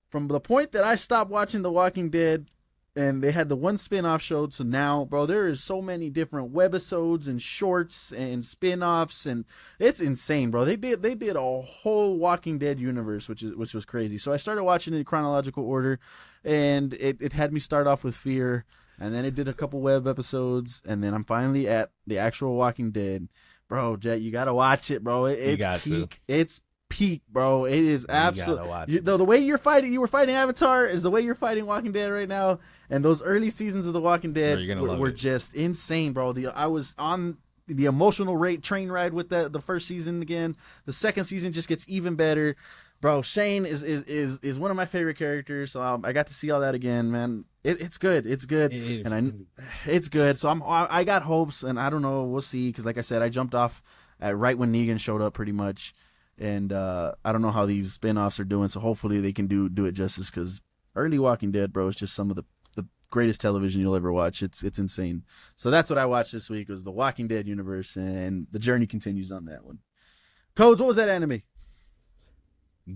from the point that I stopped watching The Walking Dead, and they had the one spin-off show to now, bro, there is so many different webisodes and shorts and spin-offs, and it's insane, bro. They did a whole Walking Dead universe, which was crazy. So I started watching it in chronological order, and it had me start off with Fear. And then it did a couple web episodes, and then I'm finally at the actual Walking Dead. Bro, Jet, you gotta watch it, bro. It's got to. peak. It's peak, bro. It is gotta absolutely. watch it. The way you were fighting Avatar is the way you're fighting Walking Dead right now. And those early seasons of The Walking Dead Bro, you're gonna love were it. just insane, bro. I was on the emotional train ride with the first season again. The second season just gets even better. Bro, Shane is one of my favorite characters. So I got to see all that again, man. It's good. It's good. It's good. So I got hopes, and I don't know. We'll see. Because like I said, I jumped off at right when Negan showed up, pretty much. And I don't know how these spin-offs are doing. So hopefully they can do it justice. Because early Walking Dead, bro, is just some of the greatest television you'll ever watch. It's insane. So that's what I watched this week, was the Walking Dead universe, and the journey continues on that one. Codes, what was that anime?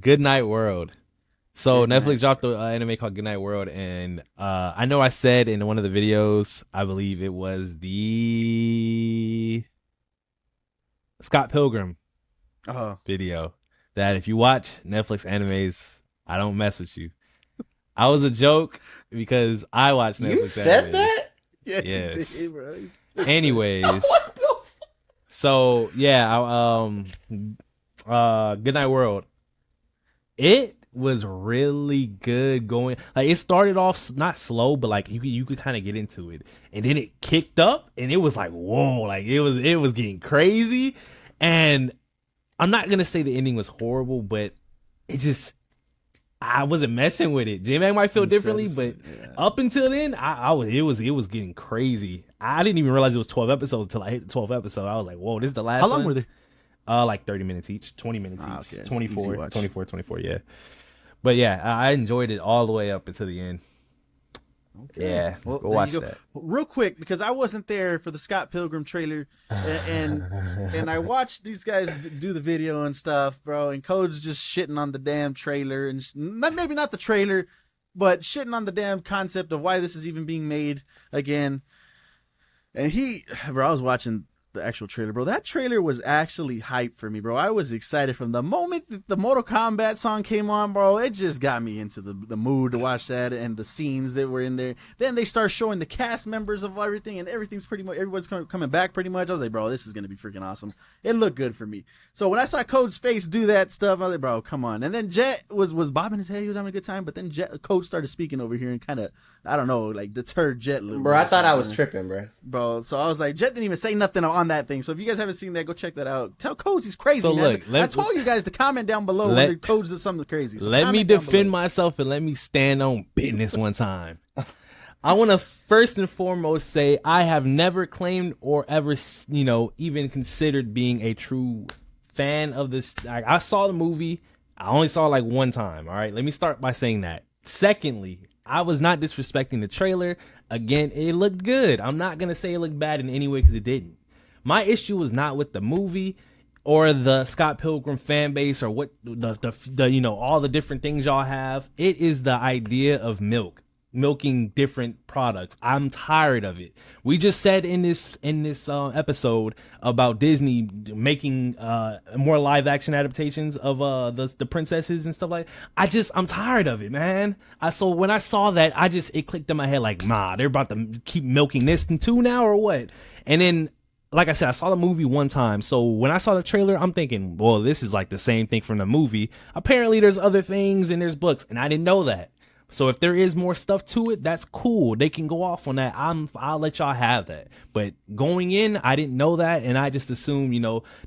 Good Night World. So Good Netflix Night. dropped the anime called Good Night World, and I know I said in one of the videos, I believe it was the Scott Pilgrim Oh, video, that if you watch Netflix animes, I don't mess with you. I was a joke because I watch Netflix You said animes. that? yes, Yes. it did, bro. Anyways, What the fuck? so yeah, Good Night World. It was really good going. Like, it started off not slow, but like you could kind of get into it, and then it kicked up, and it was like, whoa, like it was getting crazy. And I'm not gonna say the ending was horrible, but I wasn't messing with it. J-Mac might feel differently, but Yeah. up until then, it was getting crazy. I didn't even realize it was 12 episodes until I hit the 12th episode. I was like, whoa, this is the last How long one? were they? Like 30 minutes each, 20 minutes Ah, each, okay. It's 24, easy watch. 24, yeah. But yeah, I enjoyed it all the way up until the end. Okay. Yeah, Well, go there watch you go. that. Real quick, because I wasn't there for the Scott Pilgrim trailer, and I watched these guys do the video and stuff, bro. And Code's just shitting on the damn trailer, and maybe not the trailer, but shitting on the damn concept of why this is even being made again. And bro, I was watching the actual trailer, bro. That trailer was actually hype for me, bro. I was excited from the moment that the Mortal Kombat song came on, bro. It just got me into the mood to watch that, and the scenes that were in there. Then they start showing the cast members of everything, and everything's pretty much, everyone's coming back pretty much. I was like, bro, this is gonna be freaking awesome. It looked good for me. So when I saw Code's face do that stuff, I was like, bro, come on. And then Jet was bobbing his head. He was having a good time, but then Code started speaking over here and kind of, I don't know, like deterred Jet a little Bro, bit. I thought I was tripping, bro. So I was like, Jet didn't even say nothing on that thing. So if you guys haven't seen that, go check that out. Tell Codes he's crazy, So man. look, I told you guys to comment down below when Codes does something crazy. So Let me comment down defend below. myself and let me stand on business one time. I want to first and foremost say I have never claimed or ever, even considered being a true fan of this. I saw the movie. I only saw it like one time. All right. Let me start by saying that. Secondly, I was not disrespecting the trailer. Again, it looked good. I'm not going to say it looked bad in any way because it didn't. My issue was not with the movie or the Scott Pilgrim fan base or what the all the different things y'all have. It is the idea of milking different products. I'm tired of it. We just said in this episode about Disney making more live action adaptations of the princesses and stuff like that. I'm tired of it, man. So when I saw that, it clicked in my head like, they're about to keep milking this too now or what? And then, like I said, I saw the movie one time. So when I saw the trailer, I'm thinking, well, this is like the same thing from the movie. Apparently there's other things and there's books, and I didn't know that. So if there is more stuff to it, that's cool. They can go off on that. I'll let y'all have that. But going in, I didn't know that, and I just assumed,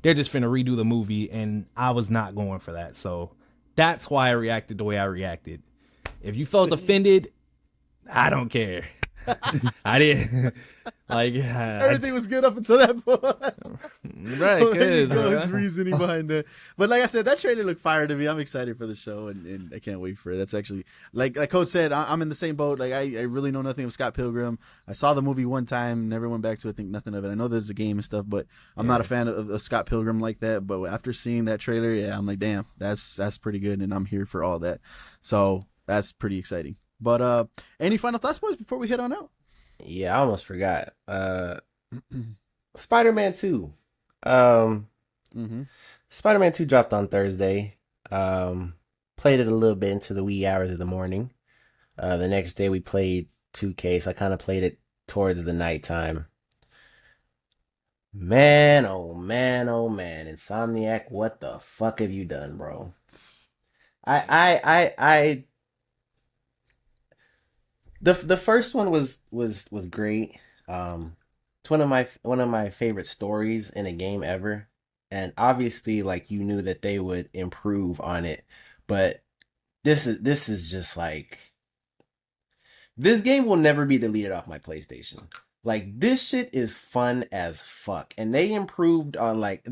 they're just finna redo the movie, and I was not going for that. So that's why I reacted the way I reacted. If you felt offended, I don't care. I didn't everything was good up until that point. Right, Well, there you go, his reasoning behind that. But like I said, that trailer looked fire to me. I'm excited for the show, and I can't wait for it. That's actually like Coach said, I'm in the same boat. Like I really know nothing of Scott Pilgrim. I saw the movie one time, never went back to it, think nothing of it. I know there's a game and stuff, but I'm not a fan of Scott Pilgrim like that. But after seeing that trailer, yeah, I'm like, damn, that's pretty good, and I'm here for all that. So that's pretty exciting. But any final thoughts, boys, before we head on out? Yeah, I almost forgot. Spider-Man 2. Spider-Man 2 dropped on Thursday. Played it a little bit into the wee hours of the morning. The next day we played 2K, so I kind of played it towards the nighttime. Man, oh man, oh man. Insomniac, what the fuck have you done, bro? The first one was great. It's one of my favorite stories in a game ever, and obviously, like, you knew that they would improve on it, but this is just like, this game will never be deleted off my PlayStation. Like, this shit is fun as fuck, and they improved on like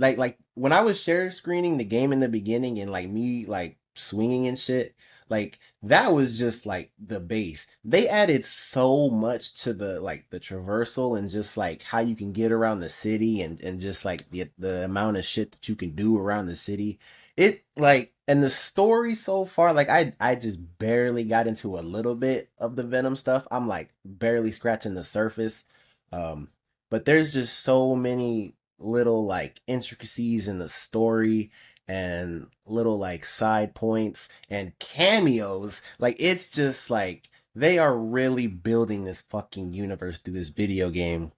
when I was share screening the game in the beginning and like me like swinging and shit. Like, that was just like the base. They added so much to the traversal and just like how you can get around the city and just like the amount of shit that you can do around the city. It like, and the story so far, like I just barely got into a little bit of the Venom stuff. I'm like barely scratching the surface. But there's just so many little like intricacies in the story and little like side points and cameos. Like, it's just like they are really building this fucking universe through this video game,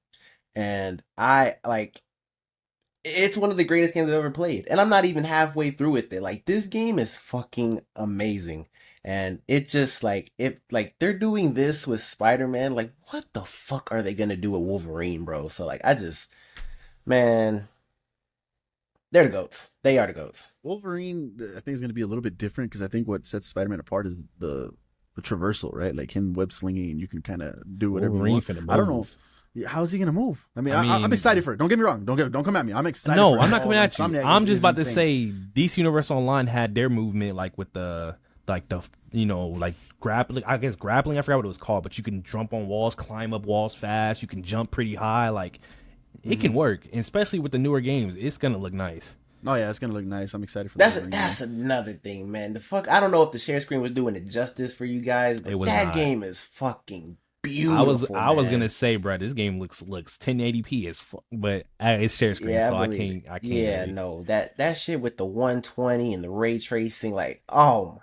and I like, it's one of the greatest games I've ever played, and I'm not even halfway through it. Like, this game is fucking amazing, and it just like, if like they're doing this with Spider-Man, like, what the fuck are they gonna do with Wolverine, bro? So like, man, they're the GOATs. They are the GOATs. Wolverine, I think, is going to be a little bit different because I think what sets Spider-Man apart is the traversal, right? Like him web slinging, and you can kind of do whatever you want. I don't know. How's he going to move? I mean, I'm excited for it. Don't get me wrong. Don't come at me. I'm excited. No, for I'm not coming at you. I'm just about to insane. say DC Universe Online had their movement like with the grappling. I guess grappling. I forgot what it was called, but you can jump on walls, climb up walls fast. You can jump pretty high. Like, it can work, and especially with the newer games, it's gonna look nice. Oh yeah, it's gonna look nice. I'm excited for that. That's another thing, man. The fuck, I don't know if the share screen was doing it justice for you guys, but that game is fucking beautiful. I was gonna say, bro, this game looks 1080p but it's share screen, so I can't. Yeah, really. No, that shit with the 120 and the ray tracing, like, oh my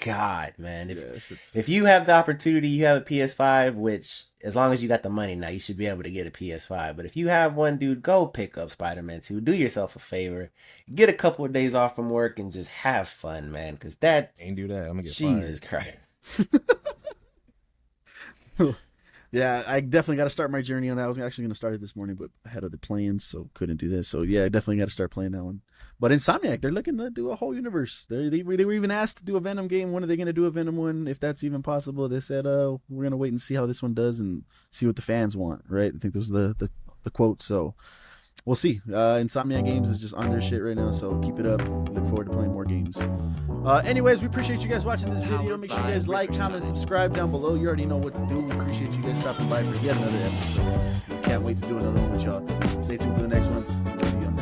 God, man. If you have the opportunity, you have a PS5, which, as long as you got the money now, you should be able to get a PS5. But if you have one, dude, go pick up Spider-Man 2. Do yourself a favor. Get a couple of days off from work and just have fun, man. Because that... Ain't do that. I'm going to get Jesus Christ. Yeah, I definitely got to start my journey on that. I was actually going to start it this morning, but I had other plans, so couldn't do this. So yeah, I definitely got to start playing that one. But Insomniac, they're looking to do a whole universe. They were even asked to do a Venom game. When are they going to do a Venom one, if that's even possible? They said, we're going to wait and see how this one does and see what the fans want, right? I think those was the quote. So we'll see. Insomniac Games is just on their shit right now, so keep it up. Look forward to playing more games. Anyways, we appreciate you guys watching this video. Make sure you guys like, comment, subscribe down below. You already know what to do. We appreciate you guys stopping by for yet another episode. Can't wait to do another one with y'all. Stay tuned for the next one. See you.